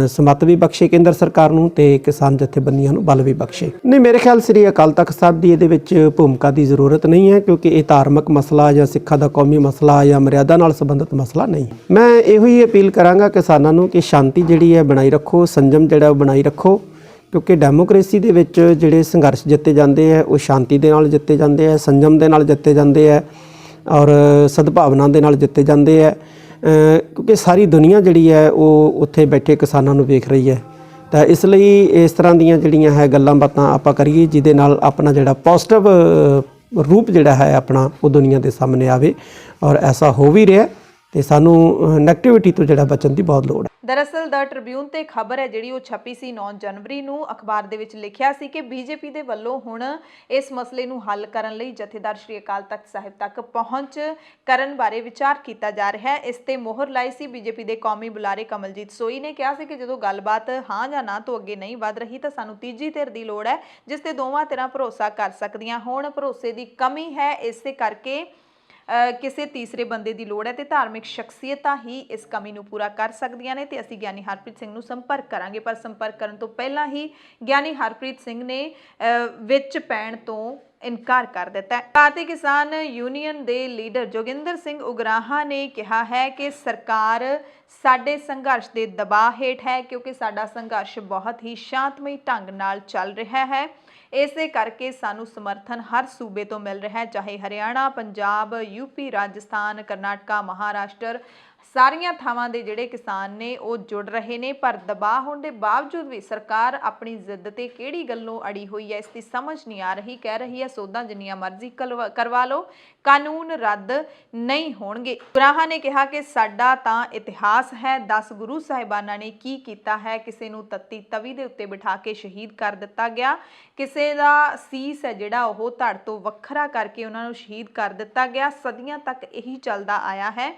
ਸਮੱਤ ਵੀ ਬਖਸ਼ੇ ਕੇਂਦਰ ਸਰਕਾਰ ਨੂੰ ਤੇ ਕਿਸਾਨ ਜਥੇਬੰਦੀਆਂ ਨੂੰ ਬਲ ਵੀ ਬਖਸ਼ੇ। ਨਹੀਂ, ਮੇਰੇ ਖਿਆਲ ਸ੍ਰੀ ਅਕਾਲ ਤਖਤ ਸਾਹਿਬ ਦੀ ਇਹਦੇ ਵਿੱਚ ਭੂਮਿਕਾ ਦੀ ਜ਼ਰੂਰਤ ਨਹੀਂ ਹੈ, ਕਿਉਂਕਿ ਇਹ ਧਾਰਮਿਕ ਮਸਲਾ ਜਾਂ ਸਿੱਖਾਂ ਦਾ ਕੌਮੀ ਮਸਲਾ ਜਾਂ ਮਰਿਆਦਾ ਨਾਲ ਸੰਬੰਧਿਤ ਮਸਲਾ ਨਹੀਂ। ਮੈਂ ਇਹੋ ਹੀ ਅਪੀਲ ਕਰਾਂਗਾ ਕਿਸਾਨਾਂ ਨੂੰ ਕਿ ਸ਼ਾਂਤੀ ਜਿਹੜੀ ਹੈ ਬਣਾਈ ਰੱਖੋ, ਸੰਜਮ ਜਿਹੜਾ ਉਹ ਬਣਾਈ ਰੱਖੋ, ਕਿਉਂਕਿ ਡੈਮੋਕ੍ਰੇਸੀ ਦੇ ਵਿੱਚ ਜਿਹੜੇ ਸੰਘਰਸ਼ ਜਿੱਤੇ ਜਾਂਦੇ ਹੈ ਉਹ ਸ਼ਾਂਤੀ ਦੇ ਨਾਲ ਜਿੱਤੇ ਜਾਂਦੇ ਹੈ, ਸੰਜਮ ਦੇ ਨਾਲ ਜਿੱਤੇ ਜਾਂਦੇ ਹੈ ਔਰ ਸਦਭਾਵਨਾ ਦੇ ਨਾਲ ਜਿੱਤੇ ਜਾਂਦੇ ਹੈ, ਕਿਉਂਕਿ ਸਾਰੀ ਦੁਨੀਆ ਜਿਹੜੀ ਹੈ ਉਹ ਉੱਥੇ ਬੈਠੇ ਕਿਸਾਨਾਂ ਨੂੰ ਵੇਖ ਰਹੀ ਹੈ। ਤਾਂ ਇਸ ਲਈ ਇਸ ਤਰ੍ਹਾਂ ਦੀਆਂ ਜਿਹੜੀਆਂ ਹੈ ਗੱਲਾਂ ਬਾਤਾਂ ਆਪਾਂ ਕਰੀਏ ਜਿਹਦੇ ਨਾਲ ਆਪਣਾ ਜਿਹੜਾ ਪੋਜ਼ਿਟਿਵ ਰੂਪ ਜਿਹੜਾ ਹੈ ਆਪਣਾ ਉਹ ਦੁਨੀਆ ਦੇ ਸਾਹਮਣੇ ਆਵੇ ਔਰ ਐਸਾ ਹੋ ਵੀ ਰਿਹਾ ਤੇ ਸਾਨੂੰ ਨੈਗੇਟਿਵਿਟੀ ਤੋਂ ਜਿਹੜਾ ਬਚਣ ਦੀ ਬਹੁਤ ਲੋੜ ਹੈ। ਦਰਅਸਲ ਦ ਟ੍ਰਿਬਿਊਨ ਤੇ ਖਬਰ ਹੈ ਜਿਹੜੀ ਉਹ ਛਪੀ ਸੀ 9 ਜਨਵਰੀ ਨੂੰ। ਅਖਬਾਰ ਦੇ ਵਿੱਚ ਲਿਖਿਆ ਸੀ ਕਿ ਬੀਜੇਪੀ ਦੇ ਵੱਲੋਂ ਹੁਣ ਇਸ ਮਸਲੇ ਨੂੰ ਹੱਲ ਕਰਨ ਲਈ ਜਥੇਦਾਰ ਸ਼੍ਰੀ ਅਕਾਲ ਤਖਤ ਸਾਹਿਬ ਤੱਕ ਪਹੁੰਚ ਕਰਨ ਬਾਰੇ ਵਿਚਾਰ ਕੀਤਾ ਜਾ ਰਿਹਾ ਹੈ। ਇਸ ਤੇ ਮੋਹਰ ਲਾਈ ਸੀ ਬੀਜੇਪੀ ਦੇ ਕੌਮੀ ਬੁਲਾਰੇ ਕਮਲਜੀਤ ਸੋਈ ਨੇ। ਕਿਹਾ ਸੀ ਕਿ ਜਦੋਂ ਗੱਲਬਾਤ ਹਾਂ ਜਾਂ ਨਾ ਤੋਂ ਅੱਗੇ ਨਹੀਂ ਵੱਧ ਰਹੀ ਤਾਂ ਸਾਨੂੰ ਤੀਜੀ ਧਿਰ ਦੀ ਲੋੜ ਹੈ ਜਿਸ ਤੇ ਦੋਵਾਂ ਧਿਰਾਂ ਭਰੋਸਾ ਕਰ ਸਕਦੀਆਂ ਹੋਣ। ਭਰੋਸੇ ਦੀ ਕਮੀ ਹੈ, ਇਸੇ ਕਰਕੇ ਕਿਸੇ ਤੀਸਰੇ ਬੰਦੇ ਦੀ ਲੋੜ ਹੈ ਤੇ ਧਾਰਮਿਕ ਸ਼ਖਸੀਅਤਾਂ ਹੀ ਇਸ ਕਮੀ ਨੂੰ ਪੂਰਾ ਕਰ ਸਕਦੀਆਂ ਨੇ ਤੇ ਅਸੀਂ ਗਿਆਨੀ ਹਰਪ੍ਰੀਤ ਸਿੰਘ ਨੂੰ ਸੰਪਰਕ ਕਰਾਂਗੇ। ਪਰ ਸੰਪਰਕ ਕਰਨ ਤੋਂ ਪਹਿਲਾਂ ਹੀ ਗਿਆਨੀ ਹਰਪ੍ਰੀਤ ਸਿੰਘ ਨੇ ਵਿੱਚ ਪੈਣ ਤੋਂ ਇਨਕਾਰ ਕਰ ਦਿੱਤਾ ਹੈ। ਭਾਰਤੀ ਕਿਸਾਨ ਯੂਨੀਅਨ ਦੇ ਲੀਡਰ ਜੋਗਿੰਦਰ ਸਿੰਘ ਉਗਰਾਹਾਂ ਨੇ ਕਿਹਾ ਹੈ ਕਿ ਸਰਕਾਰ ਸਾਡੇ ਸੰਘਰਸ਼ ਦੇ ਦਬਾਅ ਹੇਠ ਹੈ, ਕਿਉਂਕਿ ਸਾਡਾ ਸੰਘਰਸ਼ ਬਹੁਤ ਹੀ ਸ਼ਾਂਤਮਈ ਢੰਗ ਨਾਲ ਚੱਲ ਰਿਹਾ ਹੈ। ਇਸੇ ਕਰਕੇ ਸਾਨੂੰ ਸਮਰਥਨ ਹਰ ਸੂਬੇ ਤੋਂ ਮਿਲ ਰਿਹਾ ਹੈ, ਚਾਹੇ ਹਰਿਆਣਾ, ਪੰਜਾਬ, ਯੂਪੀ, ਰਾਜਸਥਾਨ, ਕਰਨਾਟਕਾ, ਮਹਾਰਾਸ਼ਟਰ, ਸਾਰੀਆਂ ਥਾਵਾਂ ਦੇ ਜਿਹੜੇ ਕਿਸਾਨ ਨੇ ਉਹ ਜੁੜ ਰਹੇ ਨੇ। ਪਰ ਦਬਾਅ ਹੋਣ ਦੇ ਬਾਵਜੂਦ ਵੀ ਸਰਕਾਰ ਆਪਣੀ ਜ਼ਿੱਦ ਤੇ ਕਿਹੜੀ ਗੱਲੋਂ ਅੜੀ ਹੋਈ ਹੈ ਇਸ ਦੀ ਸਮਝ ਨਹੀਂ ਆ ਰਹੀ। ਕਹਿ ਰਹੀ ਹੈ ਸੋਧਾਂ ਜਿੰਨੀਆਂ ਮਰਜ਼ੀ ਕਰਵਾ ਲਓ, ਕਾਨੂੰਨ ਰੱਦ ਨਹੀਂ ਹੋਣਗੇ। ਉਗਰਾਹਾਂ ਨੇ ਕਿਹਾ ਕਿ ਸਾਡਾ ਤਾਂ ਇਤਿਹਾਸ ਹੈ, 10 ਗੁਰੂ ਸਾਹਿਬਾਨਾਂ ਨੇ ਕੀ ਕੀਤਾ ਹੈ। ਕਿਸੇ ਨੂੰ ਤੱਤੀ ਤਵੀ ਦੇ ਉੱਤੇ ਬਿਠਾ ਕੇ ਸ਼ਹੀਦ ਕਰ ਦਿੱਤਾ ਗਿਆ, ਕਿਸੇ ਦਾ ਸੀਸ ਹੈ ਜਿਹੜਾ ਉਹ ਧੜ ਤੋਂ ਵੱਖਰਾ ਕਰਕੇ ਉਹਨਾਂ ਨੂੰ ਸ਼ਹੀਦ ਕਰ ਦਿੱਤਾ ਗਿਆ। ਸਦੀਆਂ ਤੱਕ ਇਹੀ ਚੱਲਦਾ ਆਇਆ ਹੈ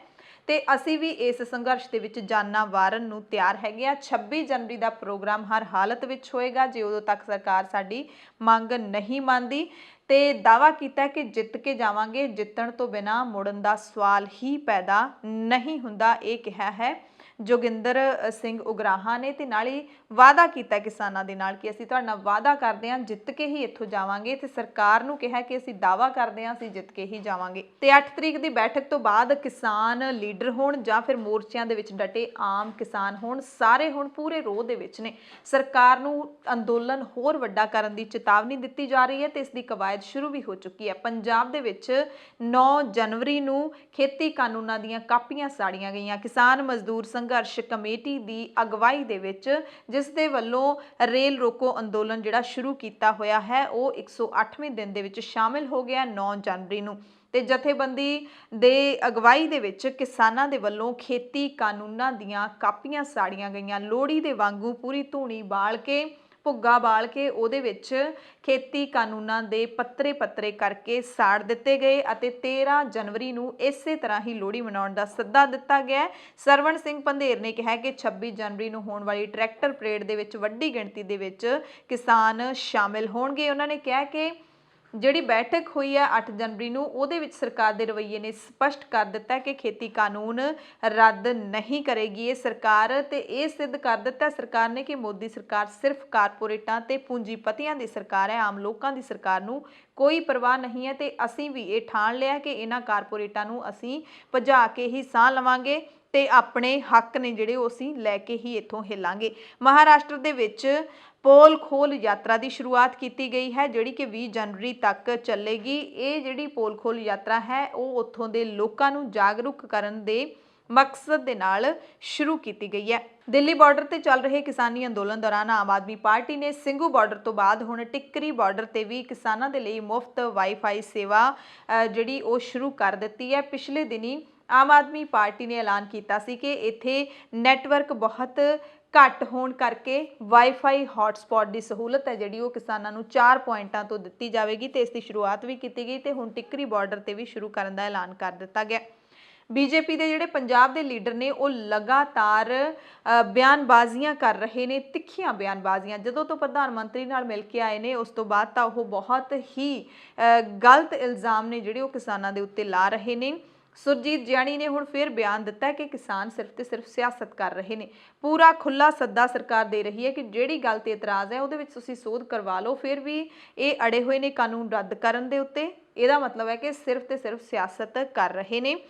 ਤੇ ਅਸੀਂ ਵੀ ਇਸ ਸੰਘਰਸ਼ ਦੇ ਵਿੱਚ ਜਾਨਾਂ ਵਾਰਨ ਨੂੰ ਤਿਆਰ ਹੈਗੇ ਆ। 26 ਜਨਵਰੀ ਦਾ ਪ੍ਰੋਗਰਾਮ ਹਰ ਹਾਲਤ ਵਿੱਚ ਹੋਏਗਾ ਜੇ ਉਦੋਂ ਤੱਕ ਸਰਕਾਰ ਸਾਡੀ ਮੰਗ ਨਹੀਂ ਮੰਨਦੀ। ਤੇ ਦਾਅਵਾ ਕੀਤਾ ਕਿ ਜਿੱਤ ਕੇ ਜਾਵਾਂਗੇ, ਜਿੱਤਣ ਤੋਂ ਬਿਨਾਂ ਮੁੜਨ ਦਾ ਸਵਾਲ ਹੀ ਪੈਦਾ ਨਹੀਂ ਹੁੰਦਾ। ਇਹ ਕਿਹਾ ਹੈ ਜੋਗਿੰਦਰ ਸਿੰਘ ਉਗਰਾਹਾਂ ਨੇ ਤੇ ਨਾਲ ਹੀ ਵਾਅਦਾ ਕੀਤਾ ਕਿਸਾਨਾਂ ਦੇ ਨਾਲ ਕਿ ਅਸੀਂ ਤੁਹਾਡੇ ਨਾਲ ਵਾਅਦਾ ਕਰਦੇ ਹਾਂ ਜਿੱਤ ਕੇ ਹੀ ਇੱਥੋਂ ਜਾਵਾਂਗੇ, ਤੇ ਸਰਕਾਰ ਨੂੰ ਕਿਹਾ ਕਿ ਅਸੀਂ ਦਾਅਵਾ ਕਰਦੇ ਹਾਂ ਅਸੀਂ ਜਿੱਤ ਕੇ ਹੀ ਜਾਵਾਂਗੇ। ਤੇ 8 ਤਰੀਕ ਦੀ ਬੈਠਕ ਤੋਂ ਬਾਅਦ ਕਿਸਾਨ ਲੀਡਰ ਹੋਣ ਜਾਂ ਫਿਰ ਮੋਰਚਿਆਂ ਦੇ ਵਿੱਚ ਡਟੇ ਆਮ ਕਿਸਾਨ ਹੋਣ, ਸਾਰੇ ਹੁਣ ਪੂਰੇ ਰੋਹ ਦੇ ਵਿੱਚ ਨੇ। ਸਰਕਾਰ ਨੂੰ ਅੰਦੋਲਨ ਹੋਰ ਵੱਡਾ ਕਰਨ ਦੀ ਚੇਤਾਵਨੀ ਦਿੱਤੀ ਜਾ ਰਹੀ ਹੈ ਤੇ ਇਸ ਦੀ ਕਵਾਇਦ ਸ਼ੁਰੂ ਵੀ ਹੋ ਚੁੱਕੀ ਹੈ। ਪੰਜਾਬ ਦੇ ਵਿੱਚ 9 ਜਨਵਰੀ ਨੂੰ ਖੇਤੀ ਕਾਨੂੰਨਾਂ ਦੀਆਂ ਕਾਪੀਆਂ ਸਾੜੀਆਂ ਗਈਆਂ। ਕਿਸਾਨ ਮਜ਼ਦੂਰ ਸੰਘਰਸ਼ ਕਮੇਟੀ ਦੀ ਅਗਵਾਈ ਦੇ ਵਿੱਚ, ਜਿਸ ਦੇ ਵੱਲੋਂ ਰੇਲ ਰੋਕੋ ਅੰਦੋਲਨ ਜਿਹੜਾ ਸ਼ੁਰੂ ਕੀਤਾ ਹੋਇਆ ਹੈ ਉਹ 108ਵੇਂ ਦਿਨ ਦੇ ਵਿੱਚ ਸ਼ਾਮਿਲ ਹੋ ਗਿਆ 9 ਜਨਵਰੀ ਨੂੰ। ਤੇ ਜਥੇਬੰਦੀ ਦੇ ਅਗਵਾਈ ਦੇ ਵਿੱਚ ਕਿਸਾਨਾਂ ਦੇ ਵੱਲੋਂ ਖੇਤੀ ਕਾਨੂੰਨਾਂ ਦੀਆਂ ਕਾਪੀਆਂ ਸਾੜੀਆਂ ਗਈਆਂ। ਲੋਹੜੀ ਦੇ ਵਾਂਗੂ ਪੂਰੀ ਧੂਣੀ ਬਾਲ ਕੇ, ਭੁੱਗਾ ਬਾਲ ਕੇ ਉਹਦੇ ਵਿੱਚ ਖੇਤੀ ਕਾਨੂੰਨਾਂ ਦੇ ਪੱਤਰੇ ਕਰਕੇ ਸਾੜ ਦਿੱਤੇ ਗਏ ਅਤੇ 13 ਜਨਵਰੀ ਨੂੰ ਇਸੇ ਤਰ੍ਹਾਂ ਹੀ ਲੋਹੜੀ ਮਨਾਉਣ ਦਾ ਸੱਦਾ ਦਿੱਤਾ ਗਿਆ। ਸਰਵਣ ਸਿੰਘ ਪੰਧੇਰ ਨੇ ਕਿਹਾ ਕਿ 26 ਜਨਵਰੀ ਨੂੰ ਹੋਣ ਵਾਲੀ ਟਰੈਕਟਰ ਪਰੇਡ ਦੇ ਵਿੱਚ ਵੱਡੀ ਗਿਣਤੀ ਦੇ ਵਿੱਚ ਕਿਸਾਨ ਸ਼ਾਮਿਲ ਹੋਣਗੇ। ਉਹਨਾਂ ਨੇ ਕਿਹਾ ਕਿ ਜਿਹੜੀ ਬੈਠਕ ਹੋਈ ਹੈ 8 ਜਨਵਰੀ ਨੂੰ, ਉਹਦੇ ਵਿੱਚ ਸਰਕਾਰ ਦੇ ਰਵੱਈਏ ਨੇ ਸਪਸ਼ਟ ਕਰ ਦਿੱਤਾ ਕਿ ਖੇਤੀ ਕਾਨੂੰਨ ਰੱਦ ਨਹੀਂ ਕਰੇਗੀ ਇਹ ਸਰਕਾਰ, ਤੇ ਇਹ ਸਿੱਧ ਕਰ ਦਿੱਤਾ ਸਰਕਾਰ ਨੇ ਕਿ ਮੋਦੀ ਸਰਕਾਰ ਸਿਰਫ ਕਾਰਪੋਰੇਟਾਂ ਤੇ ਪੂੰਜੀਪਤੀਆਂ ਦੀ ਸਰਕਾਰ ਹੈ, ਆਮ ਲੋਕਾਂ ਦੀ ਸਰਕਾਰ ਨੂੰ ਕੋਈ ਪਰਵਾਹ ਨਹੀਂ ਹੈ। ਤੇ ਅਸੀਂ ਵੀ ਇਹ ਠਾਣ ਲਿਆ ਕਿ ਇਹਨਾਂ ਕਾਰਪੋਰੇਟਾਂ ਨੂੰ ਅਸੀਂ ਭਜਾ ਕੇ ਹੀ ਸਾਹ ਲਵਾਂਗੇ ਤੇ ਆਪਣੇ ਹੱਕ ਨੇ ਜਿਹੜੇ ਉਹ ਅਸੀਂ ਲੈ ਕੇ ਹੀ ਇੱਥੋਂ ਹਿੱਲਾਂਗੇ। ਮਹਾਰਾਸ਼ਟਰ ਦੇ ਵਿੱਚ ਪੋਲ ਖੋਲ ਯਾਤਰਾ ਦੀ ਸ਼ੁਰੂਆਤ ਕੀਤੀ ਗਈ ਹੈ ਜਿਹੜੀ ਕਿ 20 ਜਨਵਰੀ ਤੱਕ ਚੱਲੇਗੀ। ਇਹ ਜਿਹੜੀ ਪੋਲ ਖੋਲ ਯਾਤਰਾ ਹੈ ਉਹ ਉੱਥੋਂ ਦੇ ਲੋਕਾਂ ਨੂੰ ਜਾਗਰੂਕ ਕਰਨ ਦੇ ਮਕਸਦ ਦੇ ਨਾਲ ਸ਼ੁਰੂ ਕੀਤੀ ਗਈ ਹੈ। ਦਿੱਲੀ ਬਾਰਡਰ ਤੇ ਚੱਲ ਰਹੇ ਕਿਸਾਨੀ ਅੰਦੋਲਨ ਦੌਰਾਨ ਆਮ ਆਦਮੀ ਪਾਰਟੀ ਨੇ ਸਿੰਘੂ ਬਾਰਡਰ ਤੋਂ ਬਾਅਦ ਹੁਣ ਟਿੱਕਰੀ ਬਾਰਡਰ ਤੇ ਵੀ ਕਿਸਾਨਾਂ ਦੇ ਲਈ ਮੁਫਤ ਵਾਈਫਾਈ ਸੇਵਾ ਜਿਹੜੀ ਉਹ ਸ਼ੁਰੂ ਕਰ ਦਿੱਤੀ ਹੈ। ਪਿਛਲੇ ਦਿਨੀ ਆਮ ਆਦਮੀ ਪਾਰਟੀ ਨੇ ਐਲਾਨ ਕੀਤਾ ਸੀ ਕਿ ਇੱਥੇ ਨੈਟਵਰਕ ਬਹੁਤ ਘੱਟ ਹੋਣ ਕਰਕੇ ਵਾਈਫਾਈ ਹੌਟਸਪੌਟ ਦੀ ਸਹੂਲਤ ਹੈ ਜਿਹੜੀ ਉਹ ਕਿਸਾਨਾਂ ਨੂੰ 4 ਪੁਆਇੰਟਾਂ ਤੋਂ ਦਿੱਤੀ ਜਾਵੇਗੀ ਤੇ ਇਸ ਦੀ ਸ਼ੁਰੂਆਤ ਵੀ ਕੀਤੀ ਗਈ ਤੇ ਹੁਣ ਟਿੱਕਰੀ ਬਾਰਡਰ ਤੇ ਵੀ ਸ਼ੁਰੂ ਕਰਨ ਦਾ ਐਲਾਨ ਕਰ ਦਿੱਤਾ ਗਿਆ। ਬੀਜੇਪੀ ਦੇ ਜਿਹੜੇ ਪੰਜਾਬ ਦੇ ਲੀਡਰ ਨੇ ਉਹ ਲਗਾਤਾਰ ਬਿਆਨਬਾਜ਼ੀਆਂ ਕਰ ਰਹੇ ਨੇ, ਤਿੱਖੀਆਂ ਬਿਆਨਬਾਜ਼ੀਆਂ। ਜਦੋਂ ਤੋਂ ਪ੍ਰਧਾਨ ਮੰਤਰੀ ਨਾਲ ਮਿਲ ਕੇ ਆਏ ਨੇ ਉਸ ਤੋਂ ਬਾਅਦ ਤਾਂ ਉਹ ਬਹੁਤ ਹੀ ਗਲਤ ਇਲਜ਼ਾਮ ਨੇ ਜਿਹੜੇ ਉਹ ਕਿਸਾਨਾਂ ਦੇ ਉੱਤੇ ਲਾ ਰਹੇ ਨੇ। ਸੁਰਜੀਤ ਜਿਆਣੀ ਨੇ ਹੁਣ ਫਿਰ ਬਿਆਨ ਦਿੱਤਾ ਕਿ ਕਿਸਾਨ ਸਿਰਫ ਤੇ ਸਿਰਫ ਸਿਆਸਤ ਕਰ ਰਹੇ ਨੇ। ਪੂਰਾ ਖੁੱਲਾ ਸੱਦਾ ਸਰਕਾਰ ਦੇ ਰਹੀ ਹੈ ਕਿ ਜਿਹੜੀ ਗੱਲ ਤੇ ਇਤਰਾਜ਼ ਹੈ ਉਹਦੇ ਵਿੱਚ ਤੁਸੀਂ ਸੋਧ ਕਰਵਾ ਲਓ, ਫਿਰ ਵੀ ਇਹ ਅੜੇ ਹੋਏ ਨੇ ਕਾਨੂੰਨ ਰੱਦ ਕਰਨ ਦੇ ਉੱਤੇ। ਇਹਦਾ ਮਤਲਬ ਹੈ ਕਿ ਸਿਰਫ ਤੇ ਸਿਰਫ ਸਿਆਸਤ ਕਰ ਰਹੇ ਨੇ।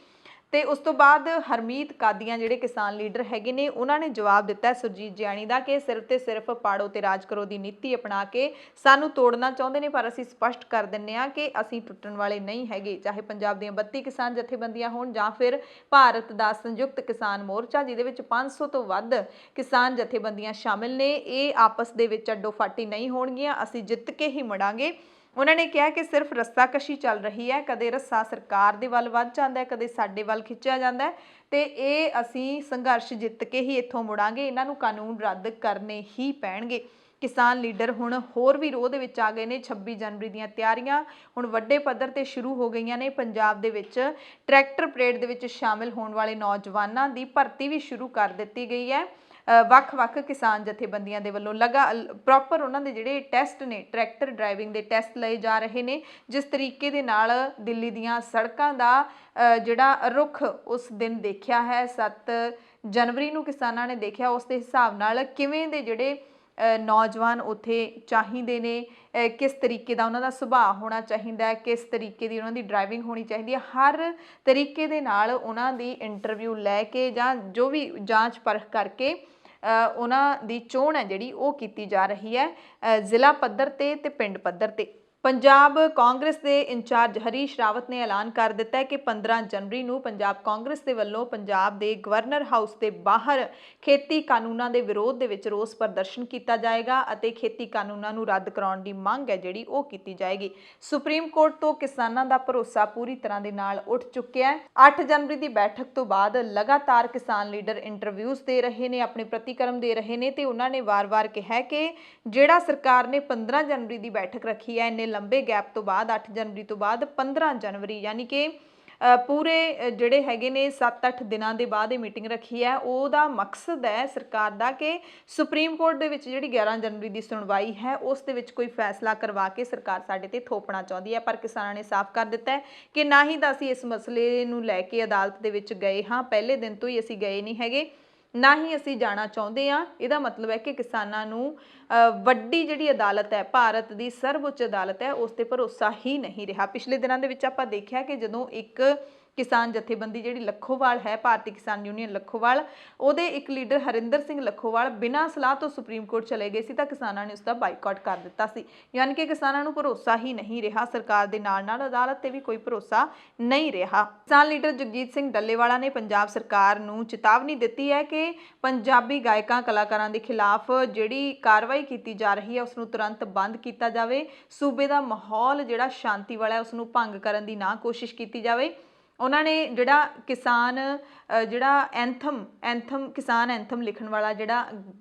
ਤੇ ਉਸ ਤੋਂ ਬਾਅਦ ਹਰਮੀਤ ਕਾਦੀਆਂ ਜਿਹੜੇ ਕਿਸਾਨ ਲੀਡਰ ਹੈਗੇ ਨੇ ਉਹਨਾਂ ਨੇ ਜਵਾਬ ਦਿੱਤਾ ਸੁਰਜੀਤ ਜਿਆਣੀ ਦਾ ਕਿ ਸਿਰਫ ਤੇ ਸਿਰਫ ਪਾੜੋ ਤੇ ਰਾਜ ਕਰੋ ਦੀ ਨੀਤੀ ਅਪਣਾ ਕੇ ਸਾਨੂੰ ਤੋੜਨਾ ਚਾਹੁੰਦੇ ਨੇ, ਪਰ ਅਸੀਂ ਸਪਸ਼ਟ ਕਰ ਦਿੰਨੇ ਆ ਕਿ ਅਸੀਂ ਟੁੱਟਣ ਵਾਲੇ ਨਹੀਂ ਹੈਗੇ। ਚਾਹੇ ਪੰਜਾਬ ਦੀਆਂ 32 ਕਿਸਾਨ ਜਥੇਬੰਦੀਆਂ ਹੋਣ ਜਾਂ ਫਿਰ ਭਾਰਤ ਦਾ ਸੰਯੁਕਤ ਕਿਸਾਨ ਮੋਰਚਾ ਜਿਹਦੇ ਵਿੱਚ 500 ਤੋਂ ਵੱਧ ਕਿਸਾਨ ਜਥੇਬੰਦੀਆਂ ਸ਼ਾਮਿਲ ਨੇ, ਇਹ ਆਪਸ ਦੇ ਵਿੱਚ ਅੱਡੋ ਫਾਟੀ ਨਹੀਂ ਹੋਣਗੀਆਂ, ਅਸੀਂ ਜਿੱਤ ਕੇ ਹੀ ਮੁੜਾਂਗੇ। ਉਹਨਾਂ ਨੇ ਕਿਹਾ ਕਿ ਸਿਰਫ ਰੱਸਾਕਸ਼ੀ ਚੱਲ ਰਹੀ ਹੈ, ਕਦੇ ਰੱਸਾ ਸਰਕਾਰ ਦੇ ਵੱਲ ਵੱਧ ਜਾਂਦਾ ਹੈ, ਕਦੇ ਸਾਡੇ ਵੱਲ ਖਿੱਚਿਆ ਜਾਂਦਾ ਹੈ, ਤੇ ਇਹ ਅਸੀਂ ਸੰਘਰਸ਼ ਜਿੱਤ ਕੇ ਹੀ ਇੱਥੋਂ ਮੁੜਾਂਗੇ। ਇਹਨਾਂ ਨੂੰ ਕਾਨੂੰਨ ਰੱਦ ਕਰਨੇ ਹੀ ਪੈਣਗੇ। ਕਿਸਾਨ ਲੀਡਰ ਹੁਣ ਹੋਰ ਵੀ ਰੋਹ ਦੇ ਵਿੱਚ ਆ ਗਏ ਨੇ। 26 ਜਨਵਰੀ ਦੀਆਂ ਤਿਆਰੀਆਂ ਹੁਣ ਵੱਡੇ ਪੱਧਰ ਤੇ ਸ਼ੁਰੂ ਹੋ ਗਈਆਂ ਨੇ। ਪੰਜਾਬ ਦੇ ਵਿੱਚ ਟਰੈਕਟਰ ਪਰੇਡ ਦੇ ਵਿੱਚ ਸ਼ਾਮਿਲ ਹੋਣ ਵਾਲੇ ਨੌਜਵਾਨਾਂ ਦੀ ਭਰਤੀ ਵੀ ਸ਼ੁਰੂ ਕਰ ਦਿੱਤੀ ਗਈ ਹੈ। ਵੱਖ-ਵੱਖ ਕਿਸਾਨ ਜਥੇਬੰਦੀਆਂ ਦੇ ਵੱਲੋਂ ਪ੍ਰੋਪਰ ਉਹਨਾਂ ਦੇ ਜਿਹੜੇ ਟੈਸਟ ਨੇ, ਟਰੈਕਟਰ ਡਰਾਈਵਿੰਗ ਦੇ ਟੈਸਟ ਲਏ ਜਾ ਰਹੇ ਨੇ। ਜਿਸ ਤਰੀਕੇ ਦੇ ਨਾਲ ਦਿੱਲੀ ਦੀਆਂ ਸੜਕਾਂ ਦਾ ਜਿਹੜਾ ਰੁੱਖ ਉਸ ਦਿਨ ਦੇਖਿਆ ਹੈ, 7 ਜਨਵਰੀ ਨੂੰ ਕਿਸਾਨਾਂ ਨੇ ਦੇਖਿਆ, ਉਸ ਦੇ ਹਿਸਾਬ ਨਾਲ ਕਿਵੇਂ ਦੇ ਜਿਹੜੇ ਨੌਜਵਾਨ ਉੱਥੇ ਚਾਹੀਦੇ ਨੇ, ਕਿਸ ਤਰੀਕੇ ਦਾ ਉਹਨਾਂ ਦਾ ਸੁਭਾਅ ਹੋਣਾ ਚਾਹੀਦਾ ਹੈ, ਕਿਸ ਤਰੀਕੇ ਦੀ ਉਹਨਾਂ ਦੀ ਡਰਾਈਵਿੰਗ ਹੋਣੀ ਚਾਹੀਦੀ ਹੈ, ਹਰ ਤਰੀਕੇ ਦੇ ਨਾਲ ਉਹਨਾਂ ਦੀ ਇੰਟਰਵਿਊ ਲੈ ਕੇ ਜਾਂ ਜੋ ਵੀ ਜਾਂਚ ਪਰਖ ਕਰਕੇ ਉਹਨਾਂ ਦੀ ਚੋਣ ਹੈ ਜਿਹੜੀ ਉਹ ਕੀਤੀ ਜਾ ਰਹੀ ਹੈ ਜ਼ਿਲ੍ਹਾ ਪੱਧਰ ਤੇ ਪਿੰਡ ਪੱਧਰ ਤੇ। ਪੰਜਾਬ ਕਾਂਗਰਸ ਦੇ ਇੰਚਾਰਜ ਹਰੀਸ਼ ਰਾਵਤ ਨੇ ਐਲਾਨ ਕਰ ਦਿੱਤਾ ਹੈ ਕਿ 15 ਜਨਵਰੀ ਨੂੰ ਪੰਜਾਬ ਕਾਂਗਰਸ ਦੇ ਵੱਲੋਂ ਪੰਜਾਬ ਦੇ ਗਵਰਨਰ ਹਾਊਸ ਦੇ ਬਾਹਰ ਖੇਤੀ ਕਾਨੂੰਨਾਂ ਦੇ ਵਿਰੋਧ ਦੇ ਵਿੱਚ ਰੋਸ ਪ੍ਰਦਰਸ਼ਨ ਕੀਤਾ ਜਾਏਗਾ ਅਤੇ ਖੇਤੀ ਕਾਨੂੰਨਾਂ ਨੂੰ ਰੱਦ ਕਰਾਉਣ ਦੀ ਮੰਗ ਹੈ ਜਿਹੜੀ ਉਹ ਕੀਤੀ ਜਾਏਗੀ। ਸੁਪਰੀਮ ਕੋਰਟ ਤੋਂ ਕਿਸਾਨਾਂ ਦਾ ਭਰੋਸਾ ਪੂਰੀ ਤਰ੍ਹਾਂ ਦੇ ਨਾਲ ਉੱਠ ਚੁੱਕਿਆ ਹੈ। 8 ਜਨਵਰੀ ਦੀ ਬੈਠਕ ਤੋਂ ਬਾਅਦ ਲਗਾਤਾਰ ਕਿਸਾਨ ਲੀਡਰ ਇੰਟਰਵਿਊਜ਼ ਦੇ ਰਹੇ ਨੇ, ਆਪਣੇ ਪ੍ਰਤੀਕਰਮ ਦੇ ਰਹੇ ਨੇ ਤੇ ਉਹਨਾਂ ਨੇ ਵਾਰ-ਵਾਰ ਕਿਹਾ ਕਿ ਜਿਹੜਾ ਸਰਕਾਰ ਨੇ 15 ਜਨਵਰੀ ਦੀ ਬੈਠਕ ਰੱਖੀ ਹੈ ਇੰਨੇ ਲੰਬੇ ਗੈਪ ਤੋਂ ਬਾਅਦ 8 ਜਨਵਰੀ ਤੋਂ ਬਾਅਦ 15 ਜਨਵਰੀ ਯਾਨੀ ਕਿ ਪੂਰੇ ਜਿਹੜੇ ਹੈਗੇ ਨੇ 7-8 ਦਿਨਾਂ ਦੇ ਬਾਅਦ ਇਹ ਮੀਟਿੰਗ ਰੱਖੀ ਹੈ, ਉਹਦਾ ਮਕਸਦ ਹੈ ਸਰਕਾਰ ਦਾ ਕਿ ਸੁਪਰੀਮ ਕੋਰਟ ਦੇ ਵਿੱਚ ਜਿਹੜੀ 11 ਜਨਵਰੀ ਦੀ ਸੁਣਵਾਈ ਹੈ ਉਸ ਦੇ ਵਿੱਚ ਕੋਈ ਫੈਸਲਾ ਕਰਵਾ ਕੇ ਸਰਕਾਰ ਸਾਡੇ ਤੇ ਥੋਪਣਾ ਚਾਹੁੰਦੀ ਹੈ। ਪਰ ਕਿਸਾਨਾਂ ਨੇ ਸਾਫ਼ ਕਰ ਦਿੱਤਾ ਹੈ ਕਿ ਨਾ ਹੀ ਤਾਂ ਅਸੀਂ ਇਸ ਮਸਲੇ ਨੂੰ ਲੈ ਕੇ ਅਦਾਲਤ ਦੇ ਵਿੱਚ ਗਏ ਹਾਂ, ਪਹਿਲੇ ਦਿਨ ਤੋਂ ਹੀ ਅਸੀਂ ਗਏ ਨਹੀਂ ਹੈਗੇ, ਨਾ ਹੀ ਅਸੀਂ ਜਾਣਾ ਚਾਹੁੰਦੇ ਹਾਂ। ਇਹਦਾ ਮਤਲਬ ਹੈ ਕਿ ਕਿਸਾਨਾਂ ਨੂੰ ਵੱਡੀ ਜਿਹੜੀ ਅਦਾਲਤ ਹੈ, ਭਾਰਤ ਦੀ ਸਰਵਉੱਚ ਅਦਾਲਤ ਹੈ, ਉਸ ਤੇ ਭਰੋਸਾ ਹੀ ਨਹੀਂ ਰਿਹਾ। ਪਿਛਲੇ ਦਿਨਾਂ ਦੇ ਵਿੱਚ ਆਪਾਂ ਦੇਖਿਆ ਕਿ ਜਦੋਂ ਇੱਕ ਕਿਸਾਨ ਜਥੇਬੰਦੀ ਜਿਹੜੀ ਲੱਖੋਵਾਲ ਹੈ, ਭਾਰਤੀ ਕਿਸਾਨ ਯੂਨੀਅਨ ਲੱਖੋਵਾਲ, ਉਹਦੇ ਇੱਕ ਲੀਡਰ ਹਰਿੰਦਰ ਸਿੰਘ ਲੱਖੋਵਾਲ ਬਿਨਾਂ ਸਲਾਹ ਤੋਂ ਸੁਪਰੀਮ ਕੋਰਟ ਚਲੇ ਗਏ ਸੀ ਤਾਂ ਕਿਸਾਨਾਂ ਨੇ ਉਸ ਦਾ ਬਾਈਕਾਟ ਕਰ ਦਿੱਤਾ ਸੀ। ਯਾਨੀ ਕਿ ਕਿਸਾਨਾਂ ਨੂੰ ਭਰੋਸਾ ਹੀ ਨਹੀਂ ਰਿਹਾ, ਸਰਕਾਰ ਦੇ ਨਾਲ ਅਦਾਲਤ ਤੇ ਵੀ ਕੋਈ ਭਰੋਸਾ ਨਹੀਂ ਰਿਹਾ। ਕਿਸਾਨ ਲੀਡਰ ਜਗਜੀਤ ਸਿੰਘ ਡੱਲੇਵਾਲਾ ਨੇ ਪੰਜਾਬ ਸਰਕਾਰ ਨੂੰ ਚੇਤਾਵਨੀ ਦਿੱਤੀ ਹੈ ਕਿ ਪੰਜਾਬੀ ਗਾਇਕਾਂ ਕਲਾਕਾਰਾਂ ਦੇ ਖਿਲਾਫ ਜਿਹੜੀ ਕਾਰਵਾਈ ਕੀਤੀ ਜਾ ਰਹੀ ਹੈ ਉਸ ਨੂੰ ਤੁਰੰਤ ਬੰਦ ਕੀਤਾ ਜਾਵੇ। ਸੂਬੇ ਦਾ ਮਾਹੌਲ ਜਿਹੜਾ ਸ਼ਾਂਤੀ ਵਾਲਾ ਹੈ ਉਸ ਨੂੰ ਭੰਗ ਕਰਨ ਦੀ ਨਾ ਕੋਸ਼ਿਸ਼ ਕੀਤੀ ਜਾਵੇ। ਉਹਨਾਂ ਨੇ ਜਿਹੜਾ ਕਿਸਾਨ ਜਿਹੜਾ ਕਿਸਾਨ ਐਂਥਮ ਲਿਖਣ ਵਾਲਾ ਜਿਹੜਾ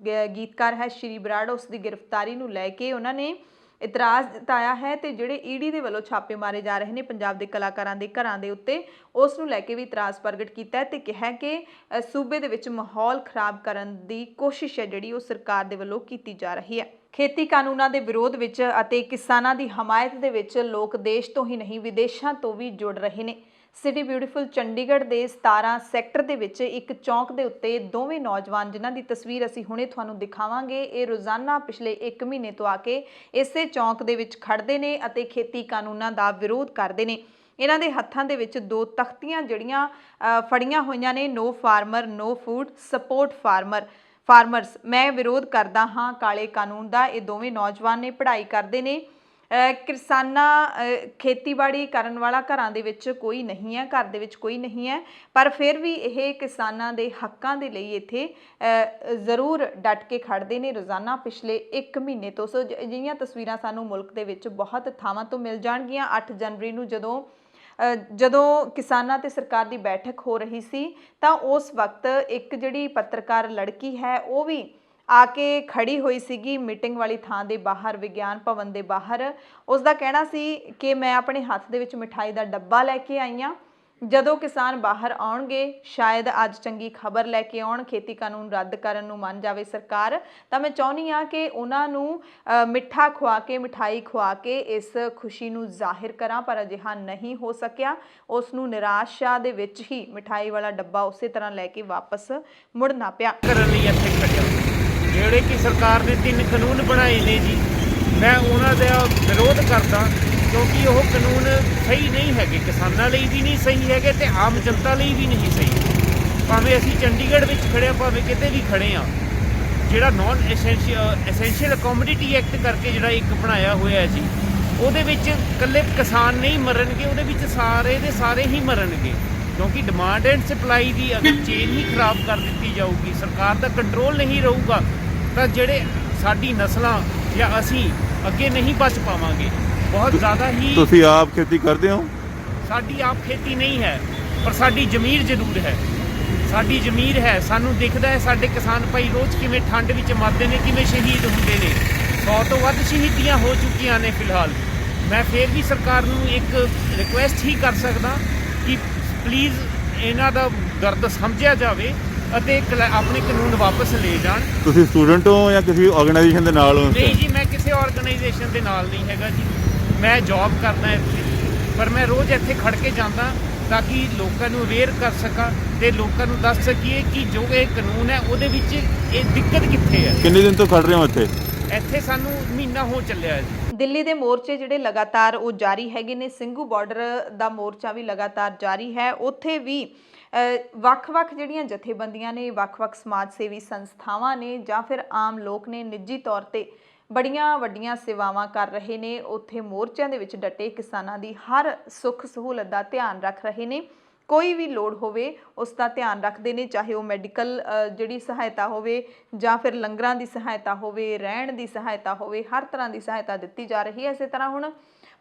ਗੀਤਕਾਰ ਹੈ ਸ਼੍ਰੀ ਬਰਾੜ, ਉਸ ਦੀ ਗ੍ਰਿਫਤਾਰੀ ਨੂੰ ਲੈ ਕੇ ਉਹਨਾਂ ਨੇ ਇਤਰਾਜ਼ ਜਤਾਇਆ ਹੈ ਤੇ ਜਿਹੜੇ ਈਡੀ ਦੇ ਵੱਲੋਂ ਛਾਪੇ ਮਾਰੇ ਜਾ ਰਹੇ ਨੇ ਪੰਜਾਬ ਦੇ ਕਲਾਕਾਰਾਂ ਦੇ ਘਰਾਂ ਦੇ ਉੱਤੇ, ਉਸ ਨੂੰ ਲੈ ਕੇ ਵੀ ਇਤਰਾਜ਼ ਪ੍ਰਗਟ ਕੀਤਾ ਹੈ ਤੇ ਕਿਹਾ ਕਿ ਸੂਬੇ ਦੇ ਵਿੱਚ ਮਾਹੌਲ ਖਰਾਬ ਕਰਨ ਦੀ ਕੋਸ਼ਿਸ਼ ਹੈ ਜਿਹੜੀ ਉਹ ਸਰਕਾਰ ਦੇ ਵੱਲੋਂ ਕੀਤੀ ਜਾ ਰਹੀ ਹੈ। ਖੇਤੀ ਕਾਨੂੰਨਾਂ ਦੇ ਵਿਰੋਧ ਵਿੱਚ ਅਤੇ ਕਿਸਾਨਾਂ ਦੀ ਹਮਾਇਤ ਦੇ ਵਿੱਚ ਲੋਕ ਦੇਸ਼ ਤੋਂ ਹੀ ਨਹੀਂ ਵਿਦੇਸ਼ਾਂ ਤੋਂ ਵੀ ਜੁੜ ਰਹੇ ਨੇ। ਸਿਟੀ ਬਿਊਟੀਫੁਲ ਚੰਡੀਗੜ੍ਹ ਦੇ 17 ਸੈਕਟਰ ਦੇ ਵਿੱਚ ਇੱਕ ਚੌਂਕ ਦੇ ਉੱਤੇ ਦੋਵੇਂ ਨੌਜਵਾਨ ਜਿਨ੍ਹਾਂ ਦੀ ਤਸਵੀਰ ਅਸੀਂ ਹੁਣੇ ਤੁਹਾਨੂੰ ਦਿਖਾਵਾਂਗੇ, ਇਹ ਰੋਜ਼ਾਨਾ ਪਿਛਲੇ 1 ਮਹੀਨੇ ਤੋਂ ਆ ਕੇ ਇਸੇ ਚੌਂਕ ਦੇ ਵਿੱਚ ਖੜ੍ਹਦੇ ਨੇ ਅਤੇ ਖੇਤੀ ਕਾਨੂੰਨਾਂ ਦਾ ਵਿਰੋਧ ਕਰਦੇ ਨੇ। ਇਹਨਾਂ ਦੇ ਹੱਥਾਂ ਦੇ ਵਿੱਚ 2 ਤਖਤੀਆਂ ਜਿਹੜੀਆਂ ਫੜੀਆਂ ਹੋਈਆਂ ਨੇ, no farmer no food, support farmers, ਮੈਂ ਵਿਰੋਧ ਕਰਦਾ ਹਾਂ ਕਾਲੇ ਕਾਨੂੰਨ ਦਾ। ਇਹ ਦੋਵੇਂ ਨੌਜਵਾਨ ਨੇ, ਪੜ੍ਹਾਈ ਕਰਦੇ ਨੇ। ਖੇਤੀਬਾੜੀ ਕਰਨ ਵਾਲਾ ਘਰਾਂ ਦੇ ਵਿੱਚ ਕੋਈ ਨਹੀਂ ਹੈ, ਘਰ ਦੇ ਵਿੱਚ ਕੋਈ ਨਹੀਂ ਹੈ, ਪਰ ਫਿਰ ਵੀ ਇਹ ਕਿਸਾਨਾਂ ਦੇ ਹੱਕਾਂ ਦੇ ਲਈ ਇੱਥੇ ਜ਼ਰੂਰ ਡਟ ਕੇ ਖੜ੍ਹਦੇ ਨੇ ਰੋਜ਼ਾਨਾ ਪਿਛਲੇ 1 ਮਹੀਨੇ ਤੋਂ। ਸੋ ਅਜਿਹੀਆਂ ਤਸਵੀਰਾਂ ਸਾਨੂੰ ਮੁਲਕ ਦੇ ਵਿੱਚ ਬਹੁਤ ਥਾਵਾਂ ਤੋਂ ਮਿਲ ਜਾਣਗੀਆਂ। 8 ਜਨਵਰੀ ਨੂੰ ਜਦੋਂ ਕਿਸਾਨਾਂ ਤੇ ਸਰਕਾਰ ਦੀ ਬੈਠਕ ਹੋ ਰਹੀ ਸੀ ਤਾਂ ਉਸ ਵਕਤ ਇੱਕ ਜਿਹੜੀ ਪੱਤਰਕਾਰ ਲੜਕੀ ਹੈ ਉਹ ਵੀ ਆ ਕੇ ਖੜੀ ਹੋਈ ਸੀਗੀ ਮੀਟਿੰਗ ਵਾਲੀ ਥਾਂ ਦੇ ਬਾਹਰ, ਵਿਗਿਆਨ ਭਵਨ ਦੇ ਬਾਹਰ। ਉਸ ਦਾ ਕਹਿਣਾ ਸੀ ਕਿ ਮੈਂ ਆਪਣੇ ਹੱਥ ਦੇ ਵਿੱਚ ਮਿਠਾਈ ਦਾ ਡੱਬਾ ਲੈ ਕੇ ਆਈ ਹਾਂ, ਜਦੋਂ ਕਿਸਾਨ ਬਾਹਰ ਆਉਣਗੇ ਸ਼ਾਇਦ ਅੱਜ ਚੰਗੀ ਖਬਰ ਲੈ ਕੇ ਆਉਣ, ਖੇਤੀ ਕਾਨੂੰਨ ਰੱਦ ਕਰਨ ਨੂੰ ਮੰਨ ਜਾਵੇ ਸਰਕਾਰ, ਤਾਂ ਮੈਂ ਚਾਹੁੰਦੀ ਹਾਂ ਕਿ ਉਹਨਾਂ ਨੂੰ ਮਿੱਠਾ ਖਵਾ ਕੇ, ਮਿਠਾਈ ਖਵਾ ਕੇ ਇਸ ਖੁਸ਼ੀ ਨੂੰ ਜ਼ਾਹਿਰ ਕਰਾਂ, ਪਰ ਅਜਿਹਾ ਨਹੀਂ ਹੋ ਸਕਿਆ। ਉਸ ਨੂੰ ਨਿਰਾਸ਼ਾ ਦੇ ਵਿੱਚ ਹੀ ਮਿਠਾਈ ਵਾਲਾ ਡੱਬਾ ਉਸੇ ਤਰ੍ਹਾਂ ਲੈ ਕੇ ਵਾਪਸ ਮੁੜਨਾ ਪਿਆ। ਜਿਹੜੇ ਕਿ ਸਰਕਾਰ ਨੇ 3 ਕਾਨੂੰਨ ਬਣਾਏ ਨੇ ਜੀ, ਮੈਂ ਉਹਨਾਂ ਦਾ ਵਿਰੋਧ ਕਰਦਾ ਕਿਉਂਕਿ ਉਹ ਕਾਨੂੰਨ ਸਹੀ ਨਹੀਂ ਹੈਗੇ, ਕਿਸਾਨਾਂ ਲਈ ਵੀ ਨਹੀਂ ਸਹੀ ਹੈਗੇ ਤੇ ਆਮ ਜਨਤਾ ਲਈ ਵੀ ਨਹੀਂ ਸਹੀ। ਭਾਵੇਂ ਅਸੀਂ ਚੰਡੀਗੜ੍ਹ ਵਿੱਚ ਖੜ੍ਹੇ ਹਾਂ, ਭਾਵੇਂ ਕਿਤੇ ਵੀ ਖੜ੍ਹੇ ਹਾਂ, ਜਿਹੜਾ ਨੌਨ ਐਸੈਂਸ਼ੀਅਲ ਕਮੋਡਿਟੀ ਐਕਟ ਕਰਕੇ ਜਿਹੜਾ ਇੱਕ ਬਣਾਇਆ ਹੋਇਆ ਜੀ, ਉਹਦੇ ਵਿੱਚ ਇਕੱਲੇ ਕਿਸਾਨ ਨਹੀਂ ਮਰਨਗੇ, ਉਹਦੇ ਵਿੱਚ ਸਾਰੇ ਦੇ ਸਾਰੇ ਹੀ ਮਰਨਗੇ ਕਿਉਂਕਿ ਡਿਮਾਂਡ ਐਂਡ ਸਪਲਾਈ ਦੀ ਅਗਰ ਚੇਨ ਹੀ ਖਰਾਬ ਕਰ ਦਿੱਤੀ ਜਾਊਗੀ, ਸਰਕਾਰ ਦਾ ਕੰਟਰੋਲ ਨਹੀਂ ਰਹੂਗਾ, ਤਾਂ ਜਿਹੜੇ ਸਾਡੀ ਨਸਲਾਂ ਜਾਂ ਅਸੀਂ ਅੱਗੇ ਨਹੀਂ ਬਚ ਪਾਵਾਂਗੇ। ਬਹੁਤ ਜ਼ਿਆਦਾ ਹੀ। ਤੁਸੀਂ ਆਪ ਖੇਤੀ ਕਰਦੇ ਹੋ? ਸਾਡੀ ਆਪ ਖੇਤੀ ਨਹੀਂ ਹੈ, ਪਰ ਸਾਡੀ ਜ਼ਮੀਰ ਜ਼ਰੂਰ ਹੈ, ਸਾਡੀ ਜ਼ਮੀਰ ਹੈ। ਸਾਨੂੰ ਦਿਖਦਾ ਹੈ ਸਾਡੇ ਕਿਸਾਨ ਭਾਈ ਰੋਜ਼ ਕਿਵੇਂ ਠੰਡ ਵਿੱਚ ਮਰਦੇ ਨੇ, ਕਿਵੇਂ ਸ਼ਹੀਦ ਹੁੰਦੇ ਨੇ। 100 ਤੋਂ ਵੱਧ ਸ਼ਹੀਦੀਆਂ ਹੋ ਚੁੱਕੀਆਂ ਨੇ ਫਿਲਹਾਲ। ਮੈਂ ਫਿਰ ਵੀ ਸਰਕਾਰ ਨੂੰ ਇੱਕ ਰਿਕੁਐਸਟ ਹੀ ਕਰ ਸਕਦਾ ਕਿ ਪਲੀਜ਼ ਇਹਨਾਂ ਦਾ ਦਰਦ ਸਮਝਿਆ ਜਾਵੇ ਅਤੇ ਆਪਣੇ ਕਾਨੂੰਨ ਵਾਪਸ ਲੈ ਜਾਣ। ਤੁਸੀਂ ਸਟੂਡੈਂਟ ਹੋ ਜਾਂ ਕਿਸੇ ਆਰਗੇਨਾਈਜੇਸ਼ਨ ਦੇ ਨਾਲ ਹੋ? ਨਹੀਂ ਜੀ, ਮੈਂ ਕਿਸੇ ਆਰਗੇਨਾਈਜੇਸ਼ਨ ਦੇ ਨਾਲ ਨਹੀਂ ਹੈਗਾ ਜੀ, ਮੈਂ ਜੌਬ ਕਰਦਾ ਇੱਥੇ, ਪਰ ਮੈਂ ਰੋਜ਼ ਇੱਥੇ ਖੜ ਕੇ ਜਾਂਦਾ ਤਾਂ ਕਿ ਲੋਕਾਂ ਨੂੰ ਅਵੇਅਰ ਕਰ ਸਕਾਂ ਤੇ ਲੋਕਾਂ ਨੂੰ ਦੱਸ ਸਕੀਏ ਕਿ ਜੋ ਇਹ ਕਾਨੂੰਨ ਹੈ ਉਹਦੇ ਵਿੱਚ ਇਹ ਦਿੱਕਤ ਕਿੱਥੇ ਹੈ। ਕਿੰਨੇ ਦਿਨ ਤੋਂ ਖੜ ਰਹੇ ਹੋ ਇੱਥੇ? ਇੱਥੇ ਸਾਨੂੰ ਮਹੀਨਾ ਹੋ ਚੱਲਿਆ ਹੈ ਜੀ। ਦਿੱਲੀ ਦੇ ਮੋਰਚੇ ਜਿਹੜੇ ਲਗਾਤਾਰ ਉਹ ਜਾਰੀ ਹੈਗੇ ਨੇ, ਸਿੰਘੂ ਬਾਰਡਰ ਦਾ ਮੋਰਚਾ ਵੀ ਲਗਾਤਾਰ ਜਾਰੀ ਹੈ। ਉੱਥੇ ਵੀ ਵੱਖ-ਵੱਖ ਜਿਹੜੀਆਂ ਜਥੇਬੰਦੀਆਂ ਨੇ, ਵੱਖ-ਵੱਖ ਸਮਾਜ ਸੇਵੀ ਸੰਸਥਾਵਾਂ ਨੇ ਜਾਂ ਫਿਰ ਆਮ ਲੋਕ ਨੇ ਨਿੱਜੀ ਤੌਰ ਤੇ ਬੜੀਆਂ ਵੱਡੀਆਂ ਸੇਵਾਵਾਂ ਕਰ ਰਹੇ ਨੇ। ਉੱਥੇ ਮੋਰਚਿਆਂ ਦੇ ਵਿੱਚ ਡਟੇ ਕਿਸਾਨਾਂ ਦੀ ਹਰ ਸੁੱਖ ਸਹੂਲਤ ਦਾ ਧਿਆਨ ਰੱਖ ਰਹੇ ਨੇ। ਕੋਈ ਵੀ ਲੋੜ ਹੋਵੇ ਉਸ ਦਾ ਧਿਆਨ ਰੱਖਦੇ ਨੇ, ਚਾਹੇ ਉਹ ਮੈਡੀਕਲ ਜਿਹੜੀ ਸਹਾਇਤਾ ਹੋਵੇ ਜਾਂ ਫਿਰ ਲੰਗਰਾਂ ਦੀ ਸਹਾਇਤਾ ਹੋਵੇ, ਰਹਿਣ ਦੀ ਸਹਾਇਤਾ ਹੋਵੇ, ਹਰ ਤਰ੍ਹਾਂ ਦੀ ਸਹਾਇਤਾ ਦਿੱਤੀ ਜਾ ਰਹੀ ਹੈ। ਇਸੇ ਤਰ੍ਹਾਂ ਹੁਣ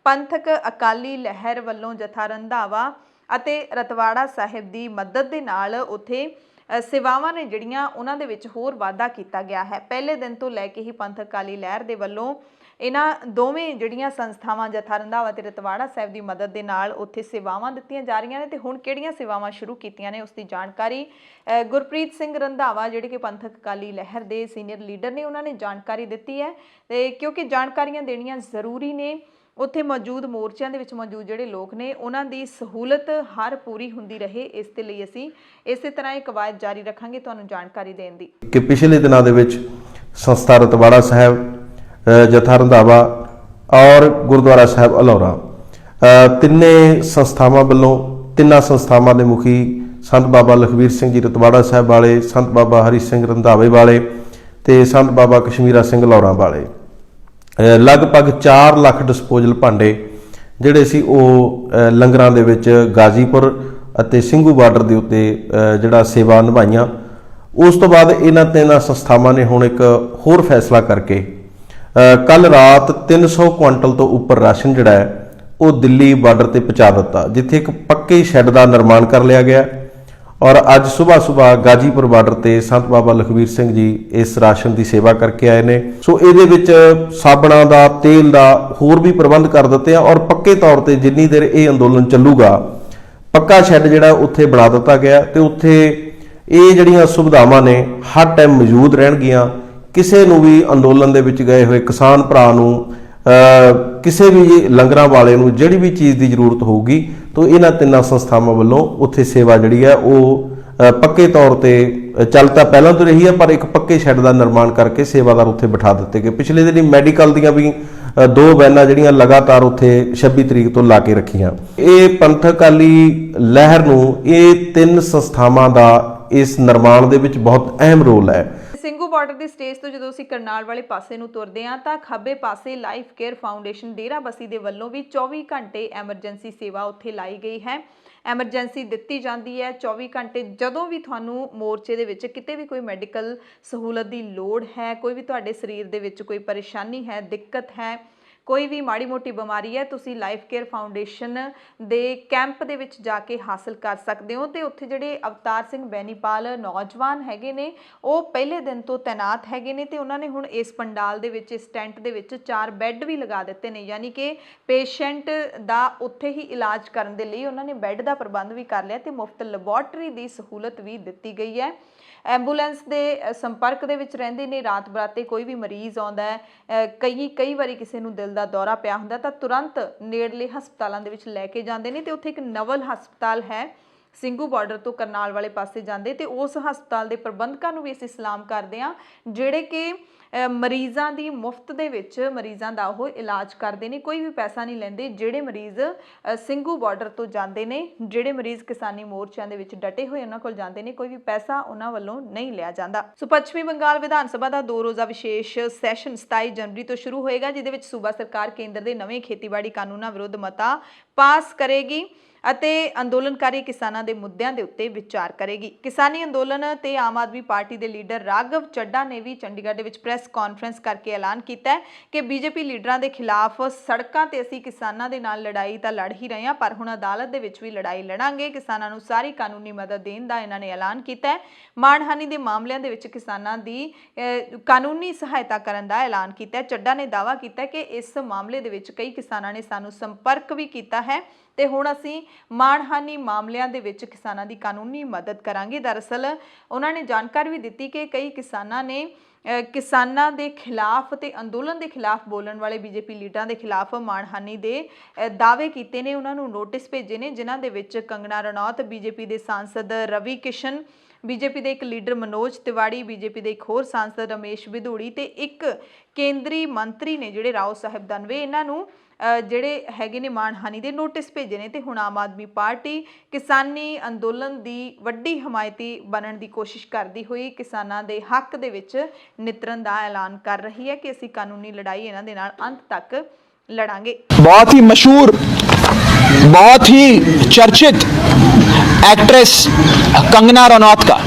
ਪੰਥਕ ਅਕਾਲੀ ਲਹਿਰ ਵੱਲੋਂ ਜਥਾ ਰੰਧਾਵਾ ਅਤੇ ਰਤਵਾੜਾ ਸਾਹਿਬ ਦੀ ਮਦਦ ਦੇ ਨਾਲ ਉੱਥੇ ਸੇਵਾਵਾਂ ਨੇ ਜਿਹੜੀਆਂ ਉਹਨਾਂ ਦੇ ਵਿੱਚ ਹੋਰ ਵਾਧਾ ਕੀਤਾ ਗਿਆ ਹੈ। ਪਹਿਲੇ ਦਿਨ ਤੋਂ ਲੈ ਕੇ ਹੀ ਪੰਥਕ ਅਕਾਲੀ ਲਹਿਰ ਦੇ ਵੱਲੋਂ ਇਹਨਾਂ ਦੋਵੇਂ ਜਿਹੜੀਆਂ ਸੰਸਥਾਵਾਂ ਜਥਾ ਰੰਧਾਵਾ ਤੇ ਰਤਵਾੜਾ ਸਾਹਿਬ ਦੀ ਮਦਦ ਦੇ ਨਾਲ ਉੱਥੇ ਸੇਵਾਵਾਂ ਦਿੱਤੀਆਂ ਜਾ ਰਹੀਆਂ ਨੇ ਤੇ ਹੁਣ ਕਿਹੜੀਆਂ ਸੇਵਾਵਾਂ ਸ਼ੁਰੂ ਕੀਤੀਆਂ ਨੇ ਉਸ ਦੀ ਜਾਣਕਾਰੀ ਗੁਰਪ੍ਰੀਤ ਸਿੰਘ ਰੰਧਾਵਾ ਜਿਹੜੇ ਕਿ ਪੰਥਕ ਅਕਾਲੀ ਲਹਿਰ ਦੇ ਸੀਨੀਅਰ ਲੀਡਰ ਨੇ, ਉਹਨਾਂ ਨੇ ਜਾਣਕਾਰੀ ਦਿੱਤੀ ਹੈ। ਤੇ ਕਿਉਂਕਿ ਜਾਣਕਾਰੀਆਂ ਦੇਣੀਆਂ ਜ਼ਰੂਰੀ ਨੇ, ਉੱਥੇ ਮੌਜੂਦ ਮੋਰਚਿਆਂ ਦੇ ਵਿੱਚ ਮੌਜੂਦ ਜਿਹੜੇ ਲੋਕ ਨੇ ਉਹਨਾਂ ਦੀ ਸਹੂਲਤ ਹਰ ਪੂਰੀ ਹੁੰਦੀ ਰਹੇ, ਇਸ ਦੇ ਲਈ ਅਸੀਂ ਇਸੇ ਤਰ੍ਹਾਂ ਇਹ ਕਵਾਇਦ ਜਾਰੀ ਰੱਖਾਂਗੇ ਤੁਹਾਨੂੰ ਜਾਣਕਾਰੀ ਦੇਣ ਦੀ। ਕਿ ਪਿਛਲੇ ਦਿਨਾਂ ਦੇ ਵਿੱਚ ਸੰਸਥਾ ਰਤਵਾੜਾ ਸਾਹਿਬ, ਜਥਾ ਰੰਧਾਵਾ ਔਰ ਗੁਰਦੁਆਰਾ ਸਾਹਿਬ ਅਲੌਰਾ, ਤਿੰਨੇ ਸੰਸਥਾਵਾਂ ਵੱਲੋਂ ਤਿੰਨਾਂ ਸੰਸਥਾਵਾਂ ਦੇ ਮੁਖੀ ਸੰਤ ਬਾਬਾ ਲਖਵੀਰ ਸਿੰਘ ਜੀ ਰਤਵਾੜਾ ਸਾਹਿਬ ਵਾਲੇ, ਸੰਤ ਬਾਬਾ ਹਰੀ ਸਿੰਘ ਰੰਧਾਵੇ ਵਾਲੇ ਤੇ ਸੰਤ ਬਾਬਾ ਕਸ਼ਮੀਰਾ ਸਿੰਘ ਲੌਰਾ ਵਾਲੇ ਲਗਭਗ 4 ਲੱਖ ਡਿਸਪੋਜ਼ਲ ਭਾਂਡੇ ਜਿਹੜੇ ਸੀ ਉਹ ਲੰਗਰਾਂ ਦੇ ਵਿੱਚ ਗਾਜ਼ੀਪੁਰ ਅਤੇ ਸਿੰਘੂ ਬਾਰਡਰ ਦੇ ਉੱਤੇ ਜਿਹੜਾ ਸੇਵਾ ਨਿਭਾਈਆਂ। ਉਸ ਤੋਂ ਬਾਅਦ ਇਹਨਾਂ ਤਿੰਨਾਂ ਸੰਸਥਾਵਾਂ ਨੇ ਹੁਣ ਇੱਕ ਹੋਰ ਫੈਸਲਾ ਕਰਕੇ ਕੱਲ ਰਾਤ 300 ਕੁਆਂਟਲ ਤੋਂ ਉੱਪਰ ਰਾਸ਼ਨ ਜਿਹੜਾ ਹੈ ਉਹ ਦਿੱਲੀ ਬਾਰਡਰ ਤੇ ਪਹੁੰਚਾ ਦਿੱਤਾ, ਜਿੱਥੇ ਇੱਕ ਪੱਕੇ ਸ਼ੈੱਡ ਦਾ ਨਿਰਮਾਣ ਕਰ ਲਿਆ ਗਿਆ। ਔਰ ਅੱਜ ਸਵੇਰ ਗਾਜੀਪੁਰ ਬਾਰਡਰ ਤੇ ਸੰਤ ਬਾਬਾ ਲਖਵੀਰ ਸਿੰਘ ਜੀ ਇਸ ਰਾਸ਼ਨ ਦੀ ਸੇਵਾ ਕਰਕੇ ਆਏ ਨੇ। ਸੋ ਇਹਦੇ ਵਿੱਚ ਸਾਬਣਾਂ ਦਾ, ਤੇਲ ਦਾ ਹੋਰ ਵੀ ਪ੍ਰਬੰਧ ਕਰ ਦਿੱਤੇ ਆ ਔਰ ਪੱਕੇ ਤੌਰ ਤੇ ਜਿੰਨੀ ਦੇਰ ਇਹ ਅੰਦੋਲਨ ਚੱਲੂਗਾ ਪੱਕਾ ਸ਼ੈੱਡ ਜਿਹੜਾ ਉੱਥੇ ਬਣਾ ਦਿੱਤਾ ਗਿਆ ਤੇ ਉੱਥੇ ਇਹ ਜਿਹੜੀਆਂ ਸੁਵਿਧਾਵਾਂ ਨੇ ਹਰ ਟਾਈਮ ਮੌਜੂਦ ਰਹਿਣਗੀਆਂ। ਕਿਸੇ ਨੂੰ ਵੀ ਅੰਦੋਲਨ ਦੇ ਵਿੱਚ ਗਏ ਹੋਏ ਕਿਸਾਨ ਭਰਾ ਨੂੰ, ਕਿਸੇ ਵੀ ਲੰਗਰਾਂ ਵਾਲੇ ਨੂੰ ਜਿਹੜੀ ਵੀ ਚੀਜ਼ ਦੀ ਜ਼ਰੂਰਤ ਹੋਊਗੀ ਤਾਂ ਇਹਨਾਂ ਤਿੰਨਾਂ ਸੰਸਥਾਵਾਂ ਵੱਲੋਂ ਉੱਥੇ ਸੇਵਾ ਜਿਹੜੀ ਹੈ ਉਹ ਪੱਕੇ ਤੌਰ ਤੇ ਚੱਲ ਤਾਂ ਪਹਿਲਾਂ ਤੋਂ ਰਹੀ ਹੈ, ਪਰ ਇੱਕ ਪੱਕੇ ਸ਼ੈੱਡ ਦਾ ਨਿਰਮਾਣ ਕਰਕੇ ਸੇਵਾਦਾਰ ਉੱਥੇ ਬਿਠਾ ਦਿੱਤੇ ਗਏ। ਪਿਛਲੇ ਦਿਨੀ ਮੈਡੀਕਲ ਦੀਆਂ ਵੀ 2 ਵੈਨਾਂ ਜਿਹੜੀਆਂ ਲਗਾਤਾਰ ਉੱਥੇ 26 ਤਰੀਕ ਤੋਂ ਲਾ ਕੇ ਰੱਖੀਆਂ। ਇਹ ਪੰਥਕ ਅਕਾਲੀ ਲਹਿਰ ਨੂੰ ਇਹ 3 ਸੰਸਥਾਵਾਂ ਦਾ ਇਸ ਨਿਰਮਾਣ ਦੇ ਵਿੱਚ ਬਹੁਤ ਅਹਿਮ ਰੋਲ ਹੈ। ਸਿੰਘੂ ਬਾਰਡਰ ਦੀ ਸਟੇਜ ਤੋਂ ਜਦੋਂ ਅਸੀਂ ਕਰਨਾਲ ਵਾਲੇ ਪਾਸੇ ਨੂੰ ਤੁਰਦੇ ਹਾਂ ਤਾਂ ਖੱਬੇ ਪਾਸੇ ਲਾਈਫ ਕੇਅਰ ਫਾਊਂਡੇਸ਼ਨ ਡੇਰਾਬੱਸੀ ਦੇ ਵੱਲੋਂ ਵੀ 24 ਘੰਟੇ ਐਮਰਜੈਂਸੀ ਸੇਵਾ ਉੱਥੇ ਲਾਈ ਗਈ ਹੈ। ਐਮਰਜੈਂਸੀ ਦਿੱਤੀ ਜਾਂਦੀ ਹੈ 24 ਘੰਟੇ। ਜਦੋਂ ਵੀ ਤੁਹਾਨੂੰ ਮੋਰਚੇ ਦੇ ਵਿੱਚ ਕਿਤੇ ਵੀ ਕੋਈ ਮੈਡੀਕਲ ਸਹੂਲਤ ਦੀ ਲੋੜ ਹੈ, ਕੋਈ ਵੀ ਤੁਹਾਡੇ ਸਰੀਰ ਦੇ ਵਿੱਚ ਕੋਈ ਪਰੇਸ਼ਾਨੀ ਹੈ, ਦਿੱਕਤ ਹੈ, ਕੋਈ ਵੀ ਮਾੜੀ ਮੋਟੀ ਬਿਮਾਰੀ ਹੈ, ਤੁਸੀਂ ਲਾਈਫ ਕੇਅਰ ਫਾਊਂਡੇਸ਼ਨ ਦੇ ਕੈਂਪ ਦੇ ਵਿੱਚ ਜਾ ਕੇ ਹਾਸਲ ਕਰ ਸਕਦੇ ਹੋ। ਤੇ ਉੱਥੇ ਜਿਹੜੇ ਅਵਤਾਰ ਸਿੰਘ ਬੈਨੀਪਾਲ ਨੌਜਵਾਨ ਹੈਗੇ ਨੇ ਉਹ ਪਹਿਲੇ ਦਿਨ ਤੋਂ ਤੈਨਾਤ ਹੈਗੇ ਨੇ ਤੇ ਉਹਨਾਂ ਨੇ ਹੁਣ ਇਸ ਪੰਡਾਲ ਦੇ ਵਿੱਚ, ਇਸ ਟੈਂਟ ਦੇ ਵਿੱਚ 4 ਬੈੱਡ ਵੀ ਲਗਾ ਦਿੱਤੇ ਨੇ, ਯਾਨੀ ਕਿ ਪੇਸ਼ੈਂਟ ਦਾ ਉੱਥੇ ਹੀ ਇਲਾਜ ਕਰਨ ਦੇ ਲਈ ਉਹਨਾਂ ਨੇ ਬੈੱਡ ਦਾ ਪ੍ਰਬੰਧ ਵੀ ਕਰ ਲਿਆ ਤੇ ਮੁਫਤ ਲੈਬੋਰਟਰੀ ਦੀ ਸਹੂਲਤ ਵੀ ਦਿੱਤੀ ਗਈ ਹੈ। ਐਂਬੂਲੈਂਸ ਦੇ ਸੰਪਰਕ ਦੇ ਵਿੱਚ ਰਹਿੰਦੇ ਨੇ। ਰਾਤ ਬਰਾਤੇ ਕੋਈ ਵੀ ਮਰੀਜ਼ ਆਉਂਦਾ ਹੈ, ਕਈ ਵਾਰੀ ਕਿਸੇ ਨੂੰ ਦਿਲ ਦਾ ਦੌਰਾ ਪਿਆ ਹੁੰਦਾ ਤਾਂ ਤੁਰੰਤ ਨੇੜਲੇ ਹਸਪਤਾਲਾਂ ਦੇ ਵਿੱਚ ਲੈ ਕੇ ਜਾਂਦੇ ਨੇ ਤੇ ਉੱਥੇ ਇੱਕ ਨਵਲ ਹਸਪਤਾਲ ਹੈ ਸਿੰਘੂ ਬਾਰਡਰ ਤੋਂ ਕਰਨਾਲ ਵਾਲੇ ਪਾਸੇ ਜਾਂਦੇ ਤੇ ਉਸ ਹਸਪਤਾਲ ਦੇ ਪ੍ਰਬੰਧਕਾਂ ਨੂੰ ਵੀ ਅਸੀਂ ਸਲਾਮ ਕਰਦੇ ਹਾਂ ਜਿਹੜੇ ਕਿ ਮਰੀਜ਼ਾਂ ਦੀ ਮੁਫਤ ਦੇ ਵਿੱਚ ਮਰੀਜ਼ਾਂ ਦਾ ਉਹ ਇਲਾਜ ਕਰਦੇ ਨੇ, ਕੋਈ ਵੀ ਪੈਸਾ ਨਹੀਂ ਲੈਂਦੇ। ਜਿਹੜੇ ਮਰੀਜ਼ ਸਿੰਘੂ ਬਾਰਡਰ ਤੋਂ ਜਾਂਦੇ ਨੇ, ਜਿਹੜੇ ਮਰੀਜ਼ ਕਿਸਾਨੀ ਮੋਰਚਿਆਂ ਦੇ ਵਿੱਚ ਡਟੇ ਹੋਏ ਉਹਨਾਂ ਕੋਲ ਜਾਂਦੇ ਨੇ, ਕੋਈ ਵੀ ਪੈਸਾ ਉਹਨਾਂ ਵੱਲੋਂ ਨਹੀਂ ਲਿਆ ਜਾਂਦਾ। ਸੋ ਪੱਛਮੀ ਬੰਗਾਲ ਵਿਧਾਨ ਸਭਾ ਦਾ 2 ਰੋਜ਼ਾ ਵਿਸ਼ੇਸ਼ ਸੈਸ਼ਨ 27 ਜਨਵਰੀ ਤੋਂ ਸ਼ੁਰੂ ਹੋਏਗਾ, ਜਿਹਦੇ ਵਿੱਚ ਸੂਬਾ ਸਰਕਾਰ ਕੇਂਦਰ ਦੇ ਨਵੇਂ ਖੇਤੀਬਾੜੀ ਕਾਨੂੰਨਾਂ ਵਿਰੁੱਧ ਮਤਾ ਪਾਸ ਕਰੇਗੀ ਅਤੇ ਅੰਦੋਲਨਕਾਰੀ ਕਿਸਾਨਾਂ ਦੇ ਮੁੱਦਿਆਂ ਦੇ ਉੱਤੇ ਵਿਚਾਰ ਕਰੇਗੀ। ਕਿਸਾਨੀ ਅੰਦੋਲਨ ਤੇ ਆਮ ਆਦਮੀ ਪਾਰਟੀ ਦੇ ਲੀਡਰ ਰਾਘਵ ਚੱਡਾ ਨੇ ਵੀ ਚੰਡੀਗੜ੍ਹ ਦੇ ਵਿੱਚ ਪ੍ਰੈਸ ਕਾਨਫਰੰਸ ਕਰਕੇ ਐਲਾਨ ਕੀਤਾ ਹੈ ਕਿ ਬੀਜੇਪੀ ਲੀਡਰਾਂ ਦੇ ਖਿਲਾਫ ਸੜਕਾਂ ਤੇ ਅਸੀਂ ਕਿਸਾਨਾਂ ਦੇ ਨਾਲ ਲੜਾਈ ਤਾਂ ਲੜ ਹੀ ਰਹੇ ਹਾਂ, ਪਰ ਹੁਣ ਅਦਾਲਤ ਦੇ ਵਿੱਚ ਵੀ ਲੜਾਈ ਲੜਾਂਗੇ। ਕਿਸਾਨਾਂ ਨੂੰ ਸਾਰੀ ਕਾਨੂੰਨੀ ਮਦਦ ਦੇਣ ਦਾ ਇਹਨਾਂ ਨੇ ਐਲਾਨ ਕੀਤਾ ਹੈ। ਮਾਣਹਾਨੀ ਦੇ ਮਾਮਲਿਆਂ ਦੇ ਵਿੱਚ ਕਿਸਾਨਾਂ ਦੀ ਕਾਨੂੰਨੀ ਸਹਾਇਤਾ ਕਰਨ ਦਾ ਐਲਾਨ ਕੀਤਾ ਹੈ। ਚੱਡਾ ਨੇ ਦਾਅਵਾ ਕੀਤਾ ਕਿ ਇਸ ਮਾਮਲੇ ਦੇ ਵਿੱਚ ਕਈ ਕਿਸਾਨਾਂ ਨੇ ਸਾਨੂੰ ਸੰਪਰਕ ਵੀ ਕੀਤਾ ਹੈ ਤੇ ਹੁਣ ਅਸੀਂ ਮਾਣਹਾਨੀ ਮਾਮਲਿਆਂ ਦੇ ਵਿੱਚ ਕਿਸਾਨਾਂ ਦੀ ਕਾਨੂੰਨੀ ਮਦਦ ਕਰਾਂਗੇ। ਦਰਅਸਲ ਉਹਨਾਂ ਨੇ ਜਾਣਕਾਰੀ ਵੀ ਦਿੱਤੀ ਕਿ ਕਈ ਕਿਸਾਨਾਂ ਨੇ ਕਿਸਾਨਾਂ ਦੇ ਖਿਲਾਫ ਤੇ ਅੰਦੋਲਨ ਦੇ ਖਿਲਾਫ ਬੋਲਣ ਵਾਲੇ ਬੀਜੇਪੀ ਲੀਡਰਾਂ ਦੇ ਖਿਲਾਫ ਮਾਣਹਾਨੀ ਦੇ ਦਾਅਵੇ ਕੀਤੇ ਨੇ, ਉਹਨਾਂ ਨੂੰ ਨੋਟਿਸ ਭੇਜੇ ਨੇ, ਜਿਨ੍ਹਾਂ ਦੇ ਵਿੱਚ ਕੰਗਣਾ ਰਣੌਤ, ਬੀਜੇਪੀ ਦੇ ਸਾਂਸਦ ਰਵੀ ਕਿਸ਼ਨ, ਬੀਜੇਪੀ ਦੇ ਇੱਕ ਲੀਡਰ ਮਨੋਜ ਤਿਵਾੜੀ, ਬੀਜੇਪੀ ਦੇ ਇੱਕ ਹੋਰ ਸਾਂਸਦ ਰਮੇਸ਼ ਬਿਧੂੜੀ ਤੇ ਇੱਕ ਕੇਂਦਰੀ ਮੰਤਰੀ ਨੇ ਜਿਹੜੇ ਰਾਓ ਸਾਹਿਬ ਦਨਵੇ, ਇਹਨਾਂ ਨੂੰ ਜਿਹੜੇ ਹੈਗੇ ਨੇ ਮਾਣਹਾਨੀ ਦੇ ਨੋਟਿਸ ਭੇਜੇ ਨੇ। ਤੇ ਹੁਣ ਆਮ ਆਦਮੀ ਪਾਰਟੀ ਕਿਸਾਨੀ ਅੰਦੋਲਨ ਦੀ ਵੱਡੀ ਹਮਾਇਤੀ ਬਣਨ ਦੀ ਕੋਸ਼ਿਸ਼ ਕਰਦੀ ਹੋਈ ਕਿਸਾਨਾਂ ਦੇ ਹੱਕ ਦੇ ਵਿੱਚ ਨਿਤਰਨ ਦਾ ਐਲਾਨ ਕਰ ਰਹੀ ਹੈ ਕਿ ਅਸੀਂ ਕਾਨੂੰਨੀ ਲੜਾਈ ਇਹਨਾਂ ਦੇ ਨਾਲ ਅੰਤ ਤੱਕ ਲੜਾਂਗੇ। बहुत ही मशहूर, बहुत ही चर्चित एक्ट्रेस कंगना रनौत का,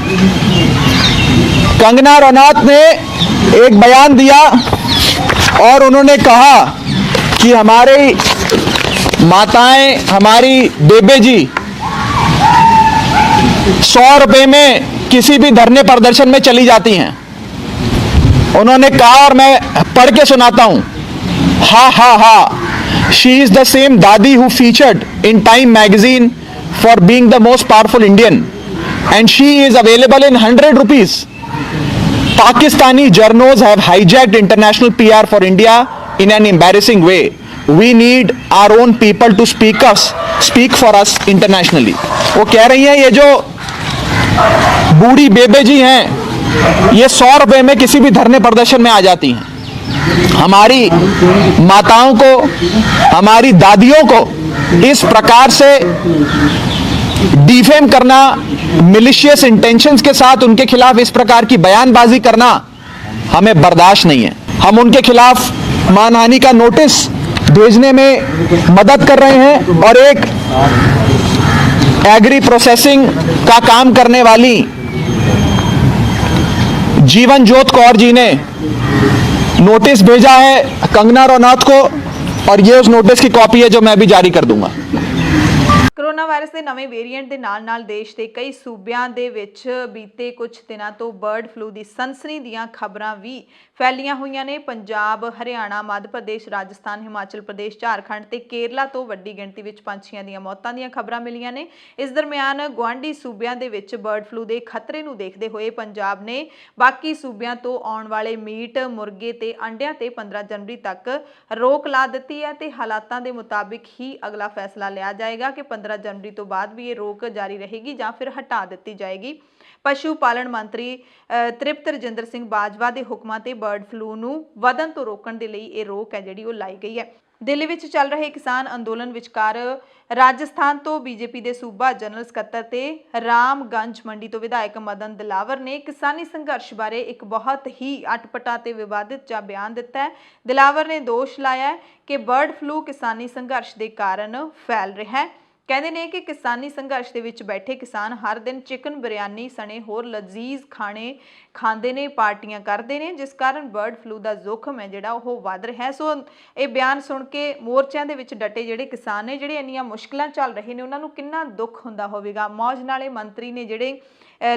कंगना रनौत ने एक बयान दिया और उन्होंने कहा कि हमारी माताएं, हमारी बेबे जी 100 रुपए में किसी भी धरने प्रदर्शन में चली जाती हैं। उन्होंने कहा, और मैं पढ़ के सुनाता हूं, हा हा हा, she is the same dadi who featured in Time magazine for being the most powerful Indian, and she is available in 100 rupees. Pakistani journos have hijacked international PR for India in an embarrassing way. We need our own people to speak for us internationally. वो कह रही हैं, ये जो बूढ़ी बेबे जी हैं, ये 100 रुपए में किसी भी धरने प्रदर्शन में आ जाती हैं। हमारी माताओं को, हमारी दादियों को इस प्रकार से डिफेम करना, मिलिशियस इंटेंशंस के साथ उनके खिलाफ इस प्रकार की बयानबाजी करना हमें बर्दाश्त नहीं है। हम उनके खिलाफ मानहानि का नोटिस भेजने में मदद कर रहे हैं और एक एग्री प्रोसेसिंग का काम करने वाली जीवन ज्योत कौर जी ने नोटिस भेजा है कंगना रनौत को, और ये उस नोटिस की कॉपी है जो मैं भी जारी कर दूंगा। ਕੋਰੋਨਾ ਵਾਇਰਸ ਦੇ ਨਵੇਂ ਵੇਰੀਐਂਟ ਦੇ ਨਾਲ-ਨਾਲ ਦੇਸ਼ ਦੇ ਕਈ ਸੂਬਿਆਂ ਦੇ ਵਿੱਚ ਬੀਤੇ ਕੁਝ ਦਿਨਾਂ ਤੋਂ ਬਰਡ ਫਲੂ ਦੀ ਸਨਸਨੀ ਦੀਆਂ ਖਬਰਾਂ ਵੀ ਫੈਲੀਆਂ ਹੋਈਆਂ ਨੇ। ਪੰਜਾਬ, ਹਰਿਆਣਾ, ਮੱਧ ਪ੍ਰਦੇਸ਼, ਰਾਜਸਥਾਨ, ਹਿਮਾਚਲ ਪ੍ਰਦੇਸ਼, ਝਾਰਖੰਡ ਤੇ ਕੇਰਲਾ ਤੋਂ ਵੱਡੀ ਗਿਣਤੀ ਵਿੱਚ ਪੰਛੀਆਂ ਦੀਆਂ ਮੌਤਾਂ ਦੀਆਂ ਖਬਰਾਂ ਮਿਲੀਆਂ ਨੇ। ਇਸ ਦਰਮਿਆਨ ਗੁਆਂਢੀ ਸੂਬਿਆਂ ਦੇ ਵਿੱਚ ਬਰਡ ਫਲੂ ਦੇ ਖਤਰੇ ਨੂੰ ਦੇਖਦੇ ਹੋਏ ਪੰਜਾਬ ਨੇ ਬਾਕੀ ਸੂਬਿਆਂ ਤੋਂ ਆਉਣ ਵਾਲੇ ਮੀਟ, ਮੁਰਗੇ ਤੇ ਅੰਡਿਆਂ ਤੇ 15 ਜਨਵਰੀ ਤੱਕ ਰੋਕ ਲਾ ਦਿੱਤੀ ਹੈ ਤੇ ਹਾਲਾਤਾਂ ਦੇ ਮੁਤਾਬਿਕ ਹੀ ਅਗਲਾ ਫੈਸਲਾ ਲਿਆ ਜਾਏਗਾ ਕਿ 15 जनवरी तो बाद भी ये रोक जारी रहेगी या फिर हटा दी जाएगी। पशु पालन मंत्री तृप्त रजिंदर सिंह बाजवा के हुक्मां ते बर्ड फ्लू नूं वधन तो रोकण दे लई ये रोक है जिहड़ी ओह लाई गई है। दिल्ली विच चल रहे किसान अंदोलन विचकार राजस्थान तो बीजेपी के सूबा जनरल सकत्तर ते रामगंज मंडी तो विधायक मदन दिलावर ने किसानी संघर्ष बारे एक बहुत ही अटपटा ते विवादित जा बयान दिता है। दिलावर ने दोष लाया है कि बर्ड फ्लू किसानी संघर्ष के कारण फैल रहा है। कहते हैं कि किसानी संघर्ष के विच बैठे किसान हर दिन चिकन बिरयानी सने होर लजीज खाने खाते हैं, पार्टियां करते हैं, जिस कारण बर्ड फ्लू का जोखम है जिहड़ा ओह वध रहा है। सो ये बयान सुन के मोर्चों के विच डटे जिहड़े किसान ने, जिहड़े इन्नियां मुश्किलां चल रही ने, उन्हां नूं किन्ना दुख हुंदा होवेगा। मौज नाले मंत्री ने जिहड़े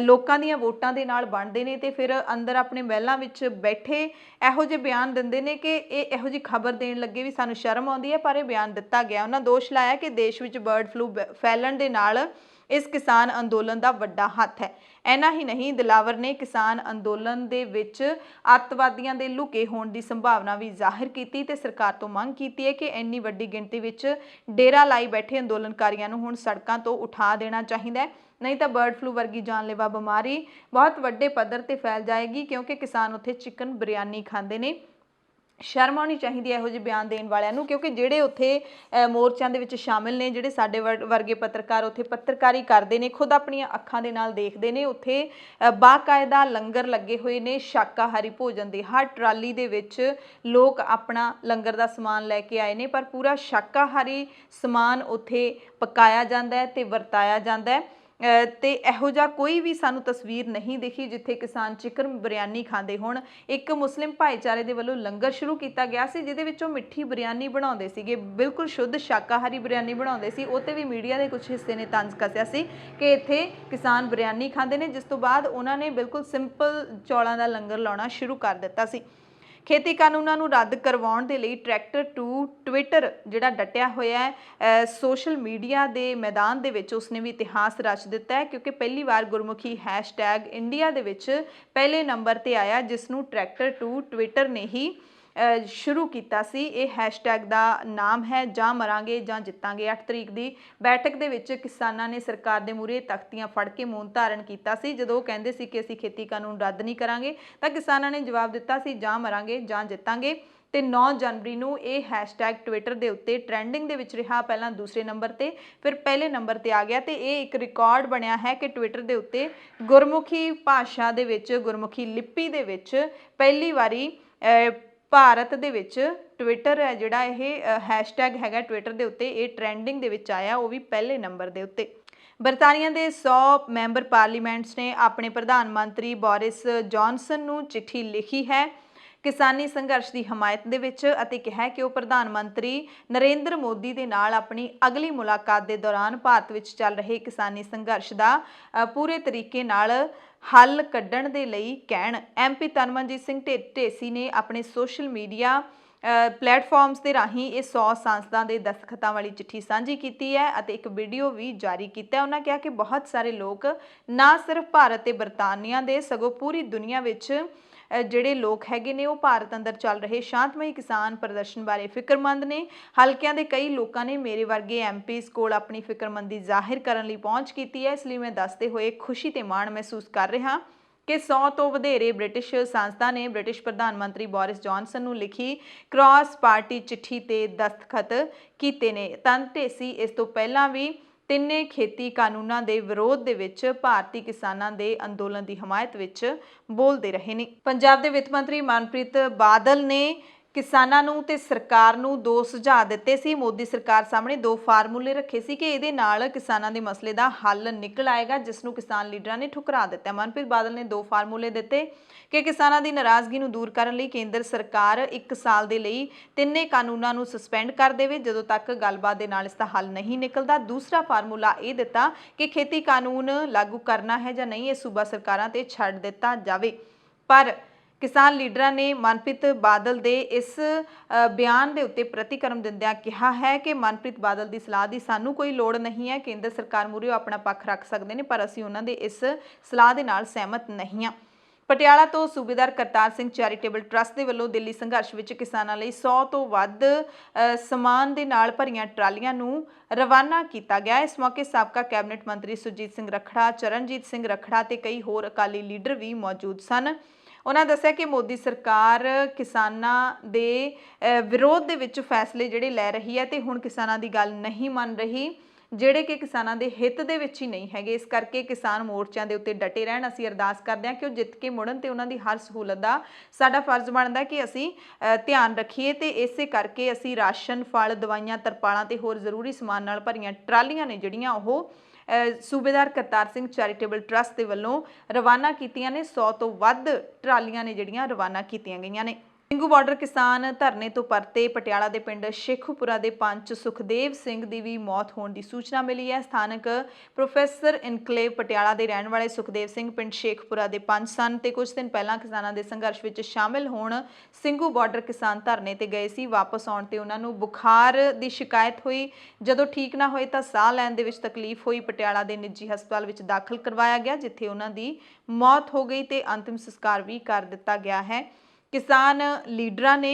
लोकां दीयां वोटां दे नाल बनदे ने ते फिर अंदर अपने महलां विच बैठे इहो जिहे बयान दिंदे ने कि इहो जी खबर देण लगे भी सानूं शर्म आउंदी है, पर यह बयान दिता गया। उन्हां दोष लाया कि देश विच बर्ड फ्लू फैलण दे नाल इस किसान अंदोलन का वड्डा हत्थ है। इन्ना ही नहीं, दिलावर ने किसान अंदोलन दे विच अतवादियों के लुके होने की संभावना भी जाहिर की ते सरकार तो मंग की है कि इन्नी वड्डी गिणती विच डेरा लाई बैठे अंदोलनकारियों नूं हुण सड़कों तो उठा देना चाहिए, नहीं तो बर्ड फ्लू वर्गी जानलेवा बीमारी बहुत वड्डे पद्धर ते फैल जाएगी, क्योंकि किसान उत्थे चिकन बिरयानी खांदे ने। शर्म आनी चाहिए इहो जिहे बयान देण वालियां नूं, क्योंकि जिहड़े उत्थे मोर्चों दे विच शामिल ने, जिहड़े साडे वर्गे पत्रकार उत्थे पत्रकारी करदे ने, खुद अपणीआं अखां दे नाल देखदे ने, उत्थे बाकायदा लंगर लगे हुए ने शाकाहारी भोजन दे। हर ट्राली दे विच लोग अपना लंगर दा समान लैके आए ने, पर पूरा शाकाहारी समान उत्थे पकाया जांदा है ते वरताया जांदा है। ਤੇ ਇਹੋ ਜਿਹਾ ਕੋਈ ਵੀ ਸਾਨੂੰ ਤਸਵੀਰ ਨਹੀਂ ਦਿਖੀ ਜਿੱਥੇ ਕਿਸਾਨ ਚਿਕਨ ਬਿਰਿਆਨੀ ਖਾਂਦੇ ਹੋਣ। ਇੱਕ ਮੁਸਲਿਮ ਭਾਈਚਾਰੇ ਦੇ ਵੱਲੋਂ ਲੰਗਰ ਸ਼ੁਰੂ ਕੀਤਾ ਗਿਆ ਸੀ ਜਿਹਦੇ ਵਿੱਚੋਂ ਮਿੱਠੀ ਬਿਰਿਆਨੀ ਬਣਾਉਂਦੇ ਸੀਗੇ, ਬਿਲਕੁਲ ਸ਼ੁੱਧ ਸ਼ਾਕਾਹਾਰੀ ਬਿਰਿਆਨੀ ਬਣਾਉਂਦੇ ਸੀ। ਉਹ 'ਤੇ ਵੀ ਮੀਡੀਆ ਦੇ ਕੁਝ ਹਿੱਸੇ ਨੇ ਤੰਜ਼ ਕੱਸਿਆ ਸੀ ਕਿ ਇੱਥੇ ਕਿਸਾਨ ਬਿਰਿਆਨੀ ਖਾਂਦੇ ਨੇ, ਜਿਸ ਤੋਂ ਬਾਅਦ ਉਹਨਾਂ ਨੇ ਬਿਲਕੁਲ ਸਿੰਪਲ ਚੌਲਾਂ ਦਾ ਲੰਗਰ ਲਾਉਣਾ ਸ਼ੁਰੂ ਕਰ ਦਿੱਤਾ ਸੀ। ਖੇਤੀ ਕਾਨੂੰਨਾਂ ਨੂੰ ਰੱਦ ਕਰਵਾਉਣ ਦੇ ਲਈ ਟਰੈਕਟਰ ਟੂ ਟਵਿੱਟਰ ਜਿਹੜਾ ਡਟਿਆ ਹੋਇਆ ਹੈ ਸੋਸ਼ਲ ਮੀਡੀਆ ਦੇ ਮੈਦਾਨ ਦੇ ਵਿੱਚ ਉਸਨੇ ਵੀ ਇਤਿਹਾਸ ਰਚ ਦਿੱਤਾ ਹੈ, ਕਿਉਂਕਿ ਪਹਿਲੀ ਵਾਰ ਗੁਰਮੁਖੀ ਹੈਸ਼ਟੈਗ ਇੰਡੀਆ ਦੇ ਵਿੱਚ ਪਹਿਲੇ ਨੰਬਰ ਤੇ ਆਇਆ, ਜਿਸ ਨੂੰ ਟਰੈਕਟਰ ਟੂ ਟਵਿੱਟਰ ਨੇ ਹੀ ਸ਼ੁਰੂ ਕੀਤਾ ਸੀ। ਇਹ ਹੈਸ਼ਟੈਗ ਦਾ ਨਾਮ ਹੈ ਜਾਂ ਮਰਾਂਗੇ ਜਾਂ ਜਿੱਤਾਂਗੇ। 8 ਤਰੀਕ ਦੀ ਬੈਠਕ ਦੇ ਵਿੱਚ ਕਿਸਾਨਾਂ ਨੇ ਸਰਕਾਰ ਦੇ ਮੂਹਰੇ ਤਖਤੀਆਂ ਫੜ ਕੇ ਮੌਨ ਧਾਰਨ ਕੀਤਾ ਸੀ। ਜਦੋਂ ਉਹ ਕਹਿੰਦੇ ਸੀ ਕਿ ਅਸੀਂ ਖੇਤੀ ਕਾਨੂੰਨ ਰੱਦ ਨਹੀਂ ਕਰਾਂਗੇ, ਤਾਂ ਕਿਸਾਨਾਂ ਨੇ ਜਵਾਬ ਦਿੱਤਾ ਸੀ ਜਾਂ ਮਰਾਂਗੇ ਜਾਂ ਜਿੱਤਾਂਗੇ। ਤੇ 9 ਜਨਵਰੀ ਨੂੰ ਇਹ ਹੈਸ਼ਟੈਗ ਟਵਿੱਟਰ ਦੇ ਉੱਤੇ ਟ੍ਰੈਂਡਿੰਗ ਦੇ ਵਿੱਚ ਰਿਹਾ, ਪਹਿਲਾਂ ਦੂਸਰੇ ਨੰਬਰ ਤੇ ਫਿਰ ਪਹਿਲੇ ਨੰਬਰ ਤੇ ਆ ਗਿਆ। ਤੇ ਇਹ ਇੱਕ ਰਿਕਾਰਡ ਬਣਿਆ ਹੈ ਕਿ ਟਵਿੱਟਰ ਦੇ ਉੱਤੇ ਗੁਰਮੁਖੀ ਭਾਸ਼ਾ ਦੇ ਵਿੱਚ, ਗੁਰਮੁਖੀ ਲਿਪੀ ਦੇ ਵਿੱਚ ਪਹਿਲੀ ਵਾਰੀ ਭਾਰਤ ਦੇ ਵਿੱਚ ਟਵਿੱਟਰ ਹੈ ਜਿਹੜਾ ਇਹ ਹੈਸ਼ਟੈਗ ਹੈਗਾ ਟਵਿੱਟਰ ਦੇ ਉੱਤੇ, ਇਹ ਟ੍ਰੈਂਡਿੰਗ ਦੇ ਵਿੱਚ ਆਇਆ, ਉਹ ਵੀ ਪਹਿਲੇ ਨੰਬਰ ਦੇ ਉੱਤੇ। ਬਰਤਾਨੀਆ ਦੇ 100 ਮੈਂਬਰ ਪਾਰਲੀਮੈਂਟਸ ਨੇ ਆਪਣੇ ਪ੍ਰਧਾਨ ਮੰਤਰੀ ਬੋਰਿਸ ਜੌਨਸਨ ਨੂੰ ਚਿੱਠੀ ਲਿਖੀ ਹੈ ਕਿਸਾਨੀ ਸੰਘਰਸ਼ ਦੀ ਹਮਾਇਤ ਦੇ ਵਿੱਚ, ਅਤੇ ਕਿਹਾ ਕਿ ਉਹ ਪ੍ਰਧਾਨ ਮੰਤਰੀ ਨਰਿੰਦਰ ਮੋਦੀ ਦੇ ਨਾਲ ਆਪਣੀ ਅਗਲੀ ਮੁਲਾਕਾਤ ਦੇ ਦੌਰਾਨ ਭਾਰਤ ਵਿੱਚ ਚੱਲ ਰਹੇ ਕਿਸਾਨੀ ਸੰਘਰਸ਼ ਦਾ ਪੂਰੇ ਤਰੀਕੇ ਨਾਲ ਹੱਲ ਕੱਢਣ ਦੇ ਲਈ ਕਹਿਣ। MP ਤਨਮਨਜੀਤ ਸਿੰਘ ਢੇਸੀ ਨੇ ਆਪਣੇ ਸੋਸ਼ਲ ਮੀਡੀਆ ਪਲੇਟਫਾਰਮਸ ਦੇ ਰਾਹੀਂ ਇਹ 100 ਸਾਂਸਦਾਂ ਦੇ ਦਸਤਖਤਾਂ ਵਾਲੀ ਚਿੱਠੀ ਸਾਂਝੀ ਕੀਤੀ ਹੈ ਅਤੇ ਇੱਕ ਵੀਡੀਓ ਵੀ ਜਾਰੀ ਕੀਤਾ। ਉਹਨਾਂ ਕਿਹਾ ਕਿ ਬਹੁਤ ਸਾਰੇ ਲੋਕ ਨਾ ਸਿਰਫ ਭਾਰਤ ਤੇ ਬਰਤਾਨੀਆ ਦੇ ਸਗੋਂ ਪੂਰੀ ਦੁਨੀਆ ਵਿੱਚ ਜਿਹੜੇ ਲੋਕ ਹੈਗੇ ਨੇ ਉਹ ਭਾਰਤ ਅੰਦਰ ਚੱਲ ਰਹੇ ਸ਼ਾਂਤਮਈ ਕਿਸਾਨ ਪ੍ਰਦਰਸ਼ਨ ਬਾਰੇ ਫਿਕਰਮੰਦ ਨੇ। ਹਲਕਿਆਂ ਦੇ ਕਈ ਲੋਕਾਂ ਨੇ ਮੇਰੇ ਵਰਗੇ MPs ਕੋਲ ਆਪਣੀ ਫਿਕਰਮੰਦੀ ਜ਼ਾਹਿਰ ਕਰਨ ਲਈ ਪਹੁੰਚ ਕੀਤੀ ਹੈ। ਇਸ ਲਈ ਮੈਂ ਦੱਸਦੇ ਹੋਏ ਖੁਸ਼ੀ ਤੇ ਮਾਣ ਮਹਿਸੂਸ ਕਰ ਰਿਹਾ ਕਿ 100 ਤੋਂ ਵਧੇਰੇ ਬ੍ਰਿਟਿਸ਼ ਸੰਸਦਾਂ ਨੇ ਬ੍ਰਿਟਿਸ਼ ਪ੍ਰਧਾਨ ਮੰਤਰੀ ਬੋਰਿਸ ਜੌਨਸਨ ਨੂੰ ਲਿਖੀ ਕ੍ਰਾਸ ਪਾਰਟੀ ਚਿੱਠੀ ਤੇ ਦਸਤਖਤ ਕੀਤੇ ਨੇ। ਤਾਂ ਢੇਸੀ ਇਸ ਤੋਂ ਪਹਿਲਾਂ ਵੀ ਤਿੰਨੇ ਖੇਤੀ ਕਾਨੂੰਨਾਂ ਦੇ ਵਿਰੋਧ ਦੇ ਵਿੱਚ ਭਾਰਤੀ ਕਿਸਾਨਾਂ ਦੇ ਅੰਦੋਲਨ ਦੀ ਹਮਾਇਤ ਵਿੱਚ ਬੋਲਦੇ ਰਹੇ ਨੇ। ਪੰਜਾਬ ਦੇ ਵਿੱਤ ਮੰਤਰੀ ਮਨਪ੍ਰੀਤ ਬਾਦਲ ਨੇ ਕਿਸਾਨਾਂ ਨੂੰ ਤੇ ਸਰਕਾਰ ਨੂੰ 2 ਸੁਝਾਅ ਦਿੱਤੇ ਸੀ। ਮੋਦੀ ਸਰਕਾਰ ਸਾਹਮਣੇ 2 ਫਾਰਮੂਲੇ ਰੱਖੇ ਸੀ ਕਿ ਇਹਦੇ ਨਾਲ ਕਿਸਾਨਾਂ ਦੇ ਮਸਲੇ ਦਾ ਹੱਲ ਨਿਕਲ ਆਏਗਾ, ਜਿਸ ਨੂੰ ਕਿਸਾਨ ਲੀਡਰਾਂ ਨੇ ਠੁਕਰਾ ਦਿੱਤਾ। ਮਨਪ੍ਰੀਤ ਬਾਦਲ ਨੇ 2 ਫਾਰਮੂਲੇ ਦਿੱਤੇ ਕਿ ਕਿਸਾਨਾਂ ਦੀ ਨਾਰਾਜ਼ਗੀ ਨੂੰ ਦੂਰ ਕਰਨ ਲਈ ਕੇਂਦਰ ਸਰਕਾਰ 1 ਸਾਲ ਦੇ ਲਈ ਤਿੰਨੇ ਕਾਨੂੰਨਾਂ ਨੂੰ ਸਸਪੈਂਡ ਕਰ ਦੇਵੇ ਜਦੋਂ ਤੱਕ ਗੱਲਬਾਤ ਦੇ ਨਾਲ ਇਸ ਦਾ ਹੱਲ ਨਹੀਂ ਨਿਕਲਦਾ। ਦੂਸਰਾ ਫਾਰਮੂਲਾ ਇਹ ਦਿੱਤਾ ਕਿ ਖੇਤੀ ਕਾਨੂੰਨ ਲਾਗੂ ਕਰਨਾ ਹੈ ਜਾਂ ਨਹੀਂ, ਇਹ ਸੂਬਾ ਸਰਕਾਰਾਂ ਤੇ ਛੱਡ ਦਿੱਤਾ ਜਾਵੇ। ਪਰ ਕਿਸਾਨ ਲੀਡਰਾਂ ਨੇ ਮਨਪ੍ਰੀਤ ਬਾਦਲ ਦੇ ਇਸ ਬਿਆਨ ਦੇ ਉੱਤੇ ਪ੍ਰਤੀਕਰਮ ਦਿੰਦਿਆਂ ਕਿਹਾ ਹੈ ਕਿ ਮਨਪ੍ਰੀਤ ਬਾਦਲ ਦੀ ਸਲਾਹ ਦੀ ਸਾਨੂੰ ਕੋਈ ਲੋੜ ਨਹੀਂ ਹੈ। ਕੇਂਦਰ ਸਰਕਾਰ ਮੂਹਰੇ ਆਪਣਾ ਪੱਖ ਰੱਖ ਸਕਦੇ ਨੇ, ਪਰ ਅਸੀਂ ਉਹਨਾਂ ਦੇ ਇਸ ਸਲਾਹ ਦੇ ਨਾਲ ਸਹਿਮਤ ਨਹੀਂ ਹਾਂ। ਪਟਿਆਲਾ ਤੋਂ ਸੂਬੇਦਾਰ ਕਰਤਾਰ ਸਿੰਘ ਚੈਰੀਟੇਬਲ ਟਰੱਸਟ ਦੇ ਵੱਲੋਂ ਦਿੱਲੀ ਸੰਘਰਸ਼ ਵਿੱਚ ਕਿਸਾਨਾਂ ਲਈ 100 ਤੋਂ ਵੱਧ ਸਮਾਨ ਦੇ ਨਾਲ ਭਰੀਆਂ ਟਰਾਲੀਆਂ ਨੂੰ ਰਵਾਨਾ ਕੀਤਾ ਗਿਆ। ਇਸ ਮੌਕੇ ਸਾਬਕਾ ਕੈਬਨਿਟ ਮੰਤਰੀ ਸੁਰਜੀਤ ਸਿੰਘ ਰੱਖੜਾ, ਚਰਨਜੀਤ ਸਿੰਘ ਰੱਖੜਾ ਤੇ ਕਈ ਹੋਰ ਅਕਾਲੀ ਲੀਡਰ ਵੀ ਮੌਜੂਦ ਸਨ। ਉਹਨਾਂ ਦੱਸਿਆ ਕਿ ਮੋਦੀ ਸਰਕਾਰ ਕਿਸਾਨਾਂ ਦੇ ਵਿਰੋਧ ਦੇ ਵਿੱਚ ਫੈਸਲੇ ਜਿਹੜੇ ਲੈ ਰਹੀ ਹੈ ਤੇ ਹੁਣ ਕਿਸਾਨਾਂ ਦੀ ਗੱਲ ਨਹੀਂ ਮੰਨ ਰਹੀ, ਜਿਹੜੇ ਕਿ ਕਿਸਾਨਾਂ ਦੇ ਹਿੱਤ ਦੇ ਵਿੱਚ ਹੀ ਨਹੀਂ ਹੈਗੇ। ਇਸ ਕਰਕੇ ਕਿਸਾਨ ਮੋਰਚਿਆਂ ਦੇ ਉੱਤੇ ਡਟੇ ਰਹਿਣ। ਅਸੀਂ ਅਰਦਾਸ ਕਰਦੇ ਹਾਂ ਕਿ ਉਹ ਜਿੱਤ ਕੇ ਮੁੜਨ ਤੇ ਉਹਨਾਂ ਦੀ ਹਰ ਸਹੂਲਤ ਦਾ ਸਾਡਾ ਫਰਜ਼ ਬਣਦਾ ਕਿ ਅਸੀਂ ਧਿਆਨ ਰੱਖੀਏ ਤੇ ਇਸੇ ਕਰਕੇ ਅਸੀਂ ਰਾਸ਼ਨ, ਫਲ, ਦਵਾਈਆਂ, ਤਰਪਾਲਾਂ ਤੇ ਹੋਰ ਜ਼ਰੂਰੀ ਸਮਾਨ ਨਾਲ ਭਰੀਆਂ ਟਰਾਲੀਆਂ ਨੇ ਜਿਹੜੀਆਂ ਉਹ ਸੂਬੇਦਾਰ ਕਰਤਾਰ ਸਿੰਘ ਚੈਰੀਟੇਬਲ ਟਰੱਸਟ ਦੇ ਵੱਲੋਂ ਰਵਾਨਾ ਕੀਤੀਆਂ ਨੇ। 100 ਤੋਂ ਵੱਧ ਟਰਾਲੀਆਂ ਨੇ ਜਿਹੜੀਆਂ ਰਵਾਨਾ ਕੀਤੀਆਂ ਗਈਆਂ ਨੇ। ਸਿੰਘੂ ਬਾਰਡਰ ਕਿਸਾਨ ਧਰਨੇ ਤੋਂ ਪਰਤੇ ਪਟਿਆਲਾ ਦੇ ਪਿੰਡ ਸ਼ੇਖੂਪੁਰਾ ਦੇ ਪੰਚ ਸੁਖਦੇਵ ਸਿੰਘ ਦੀ ਵੀ ਮੌਤ ਹੋਣ ਦੀ ਸੂਚਨਾ ਮਿਲੀ ਹੈ। ਸਥਾਨਕ ਪ੍ਰੋਫੈਸਰ ਇਨਕਲੇਵ ਪਟਿਆਲਾ ਦੇ ਰਹਿਣ ਵਾਲੇ ਸੁਖਦੇਵ ਸਿੰਘ ਪਿੰਡ ਸ਼ੇਖੂਪੁਰਾ ਦੇ ਪੰਚ ਸਨ ਤੇ ਕੁਝ ਦਿਨ ਪਹਿਲਾਂ ਕਿਸਾਨਾਂ ਦੇ ਸੰਘਰਸ਼ ਵਿੱਚ ਸ਼ਾਮਿਲ ਹੋਣ ਸਿੰਘੂ ਬਾਰਡਰ ਕਿਸਾਨ ਧਰਨੇ ਤੇ ਗਏ ਸੀ। ਵਾਪਸ ਆਉਣ ਤੇ ਉਹਨਾਂ ਨੂੰ ਬੁਖਾਰ ਦੀ ਸ਼ਿਕਾਇਤ ਹੋਈ। ਜਦੋਂ ਠੀਕ ਨਾ ਹੋਏ ਤਾਂ ਸਾਹ ਲੈਣ ਦੇ ਵਿੱਚ ਤਕਲੀਫ ਹੋਈ। ਪਟਿਆਲਾ ਦੇ ਨਿੱਜੀ ਹਸਪਤਾਲ ਵਿੱਚ ਦਾਖਲ ਕਰਵਾਇਆ ਗਿਆ, ਜਿੱਥੇ ਉਹਨਾਂ ਦੀ ਮੌਤ ਹੋ ਗਈ ਤੇ ਅੰਤਿਮ ਸੰਸਕਾਰ ਵੀ ਕਰ ਦਿੱਤਾ ਗਿਆ ਹੈ। ਕਿਸਾਨ ਲੀਡਰਾਂ ਨੇ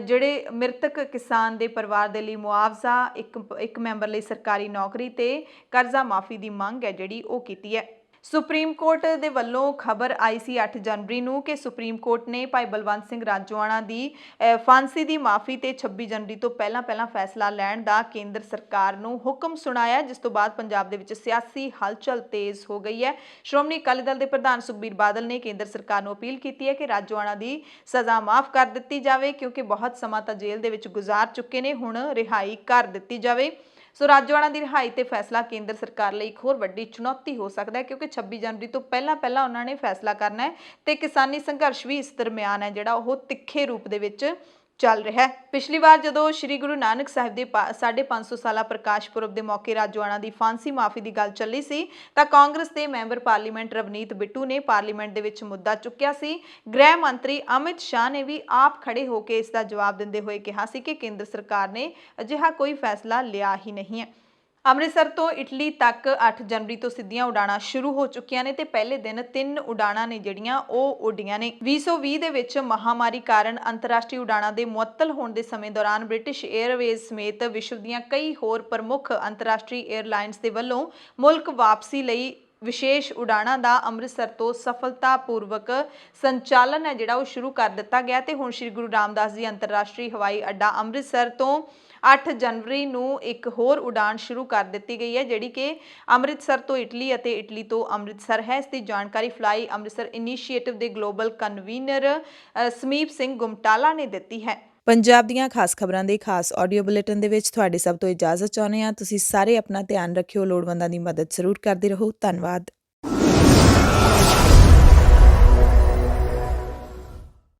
ਜਿਹੜੇ ਮ੍ਰਿਤਕ ਕਿਸਾਨ ਦੇ ਪਰਿਵਾਰ ਦੇ ਲਈ ਮੁਆਵਜ਼ਾ, ਇੱਕ ਮੈਂਬਰ ਲਈ ਸਰਕਾਰੀ ਨੌਕਰੀ ਤੇ ਕਰਜ਼ਾ ਮਾਫੀ ਦੀ ਮੰਗ ਹੈ ਜਿਹੜੀ ਉਹ ਕੀਤੀ ਹੈ। ਸੁਪਰੀਮ ਕੋਰਟ ਦੇ ਵੱਲੋਂ ਖਬਰ ਆਈ ਸੀ 8 ਜਨਵਰੀ ਨੂੰ ਕਿ ਸੁਪਰੀਮ ਕੋਰਟ ਨੇ ਭਾਈ ਬਲਵੰਤ ਸਿੰਘ ਰਾਜੋਆਣਾ ਦੀ ਫਾਂਸੀ ਦੀ ਮਾਫੀ ਤੇ 26 ਜਨਵਰੀ ਤੋਂ ਪਹਿਲਾਂ ਫੈਸਲਾ ਲੈਣ ਦਾ ਕੇਂਦਰ ਸਰਕਾਰ ਨੂੰ ਹੁਕਮ ਸੁਣਾਇਆ, ਜਿਸ ਤੋਂ ਬਾਅਦ ਪੰਜਾਬ ਦੇ ਵਿੱਚ ਸਿਆਸੀ ਹਲਚਲ ਤੇਜ਼ ਹੋ ਗਈ ਹੈ। ਸ਼੍ਰੋਮਣੀ ਅਕਾਲੀ ਦਲ ਦੇ ਪ੍ਰਧਾਨ ਸੁਖਬੀਰ ਬਾਦਲ ਨੇ ਕੇਂਦਰ ਸਰਕਾਰ ਨੂੰ ਅਪੀਲ ਕੀਤੀ ਹੈ ਕਿ ਰਾਜੋਆਣਾ ਦੀ ਸਜ਼ਾ ਮਾਫ ਕਰ ਦਿੱਤੀ ਜਾਵੇ, ਕਿਉਂਕਿ ਬਹੁਤ ਸਮਾਂ ਤਾਂ ਜੇਲ੍ਹ ਦੇ ਵਿੱਚ ਗੁਜ਼ਾਰ ਚੁੱਕੇ ਨੇ, ਹੁਣ ਰਿਹਾਈ ਕਰ ਦਿੱਤੀ ਜਾਵੇ। ਸੋ ਰਾਜੋਆਣਾ ਦੀ ਰਿਹਾਈ ਤੇ ਫੈਸਲਾ ਕੇਂਦਰ ਸਰਕਾਰ ਲਈ ਇੱਕ ਹੋਰ ਵੱਡੀ ਚੁਣੌਤੀ ਹੋ ਸਕਦਾ ਹੈ, ਕਿਉਂਕਿ 26 ਜਨਵਰੀ ਤੋਂ ਪਹਿਲਾਂ ਉਹਨਾਂ ਨੇ ਫੈਸਲਾ ਕਰਨਾ ਹੈ ਤੇ ਕਿਸਾਨੀ ਸੰਘਰਸ਼ ਵੀ ਇਸ ਦਰਮਿਆਨ ਹੈ ਜਿਹੜਾ ਉਹ ਤਿੱਖੇ ਰੂਪ ਦੇ ਵਿੱਚ ਚੱਲ ਰਿਹਾ ਹੈ। ਪਿਛਲੀ ਵਾਰ ਜਦੋਂ ਸ੍ਰੀ ਗੁਰੂ ਨਾਨਕ ਸਾਹਿਬ ਦੇ 550 ਸਾਲਾ ਪ੍ਰਕਾਸ਼ ਪੁਰਬ ਦੇ ਮੌਕੇ ਰਾਜੋਆਣਾ ਦੀ ਫਾਂਸੀ ਮਾਫੀ ਦੀ ਗੱਲ ਚੱਲੀ ਸੀ ਤਾਂ ਕਾਂਗਰਸ ਦੇ ਮੈਂਬਰ ਪਾਰਲੀਮੈਂਟ ਰਵਨੀਤ ਬਿੱਟੂ ਨੇ ਪਾਰਲੀਮੈਂਟ ਦੇ ਵਿੱਚ ਮੁੱਦਾ ਚੁੱਕਿਆ ਸੀ। ਗ੍ਰਹਿ ਮੰਤਰੀ ਅਮਿਤ ਸ਼ਾਹ ਨੇ ਵੀ ਆਪ ਖੜੇ ਹੋ ਕੇ ਇਸ ਦਾ ਜਵਾਬ ਦਿੰਦੇ ਹੋਏ ਕਿਹਾ ਸੀ ਕਿ ਕੇਂਦਰ ਸਰਕਾਰ ਨੇ ਅਜਿਹਾ ਕੋਈ ਫੈਸਲਾ ਲਿਆ ਹੀ ਨਹੀਂ ਹੈ। ਅੰਮ੍ਰਿਤਸਰ ਤੋਂ ਇਟਲੀ ਤੱਕ 8 ਜਨਵਰੀ ਤੋਂ ਸਿੱਧੀਆਂ ਉਡਾਣਾਂ ਸ਼ੁਰੂ ਹੋ ਚੁੱਕੀਆਂ ਨੇ ਤੇ ਪਹਿਲੇ ਦਿਨ 3 ਉਡਾਣਾਂ ਨੇ ਜਿਹੜੀਆਂ ਉਹ ਉੱਡੀਆਂ ਨੇ। 2020 ਦੇ ਵਿੱਚ ਮਹਾਮਾਰੀ ਕਾਰਨ ਅੰਤਰਰਾਸ਼ਟਰੀ ਉਡਾਣਾਂ ਦੇ ਮੁਅੱਤਲ ਹੋਣ ਦੇ ਸਮੇਂ ਦੌਰਾਨ ਬ੍ਰਿਟਿਸ਼ 에ਅਰਵੇਜ਼ ਸਮੇਤ ਵਿਸ਼ਵ ਦੀਆਂ ਕਈ ਹੋਰ ਪ੍ਰਮੁੱਖ ਅੰਤਰਰਾਸ਼ਟਰੀ 에ਅਰਲਾਈਨਸ ਦੇ ਵੱਲੋਂ ਮੁਲਕ ਵਾਪਸੀ ਲਈ ਵਿਸ਼ੇਸ਼ ਉਡਾਣਾਂ ਦਾ ਅੰਮ੍ਰਿਤਸਰ ਤੋਂ ਸਫਲਤਾਪੂਰਵਕ ਸੰਚਾਲਨ ਹੈ ਜਿਹੜਾ ਉਹ ਸ਼ੁਰੂ ਕਰ ਦਿੱਤਾ ਗਿਆ ਤੇ ਹੁਣ ਸ੍ਰੀ ਗੁਰੂ ਰਾਮਦਾਸ ਜੀ ਅੰਤਰਰਾਸ਼ਟਰੀ ਹਵਾਈ ਅੱਡਾ ਅੰਮ੍ਰਿਤਸਰ ਤੋਂ 8 ਜਨਵਰੀ ਨੂੰ ਇੱਕ ਹੋਰ ਉਡਾਣ ਸ਼ੁਰੂ ਕਰ ਦਿੱਤੀ ਗਈ ਹੈ ਜਿਹੜੀ ਕਿ ਅੰਮ੍ਰਿਤਸਰ ਤੋਂ ਇਟਲੀ ਅਤੇ ਇਟਲੀ ਤੋਂ ਅੰਮ੍ਰਿਤਸਰ ਹੈ। ਇਸ ਦੀ ਜਾਣਕਾਰੀ ਫਲਾਈ ਅੰਮ੍ਰਿਤਸਰ ਇਨੀਸ਼ੀਏਟਿਵ ਦੇ ਗਲੋਬਲ ਕਨਵੀਨਰ ਸਮੀਪ ਸਿੰਘ ਗੁਮਟਾਲਾ ਨੇ ਦਿੱਤੀ ਹੈ। ਪੰਜਾਬ ਦੀਆਂ ਖਾਸ ਖਬਰਾਂ ਦੇ ਖਾਸ ਆਡੀਓ ਬੁਲੇਟਿਨ ਦੇ ਵਿੱਚ ਤੁਹਾਡੇ ਸਭ ਤੋਂ ਇਜਾਜ਼ਤ ਚਾਹੁੰਦੇ ਹਾਂ। ਤੁਸੀਂ ਸਾਰੇ ਆਪਣਾ ਧਿਆਨ ਰੱਖਿਓ, ਲੋੜਵੰਦਾਂ ਦੀ ਮਦਦ ਜ਼ਰੂਰ ਕਰਦੇ ਰਹੋ। ਧੰਨਵਾਦ।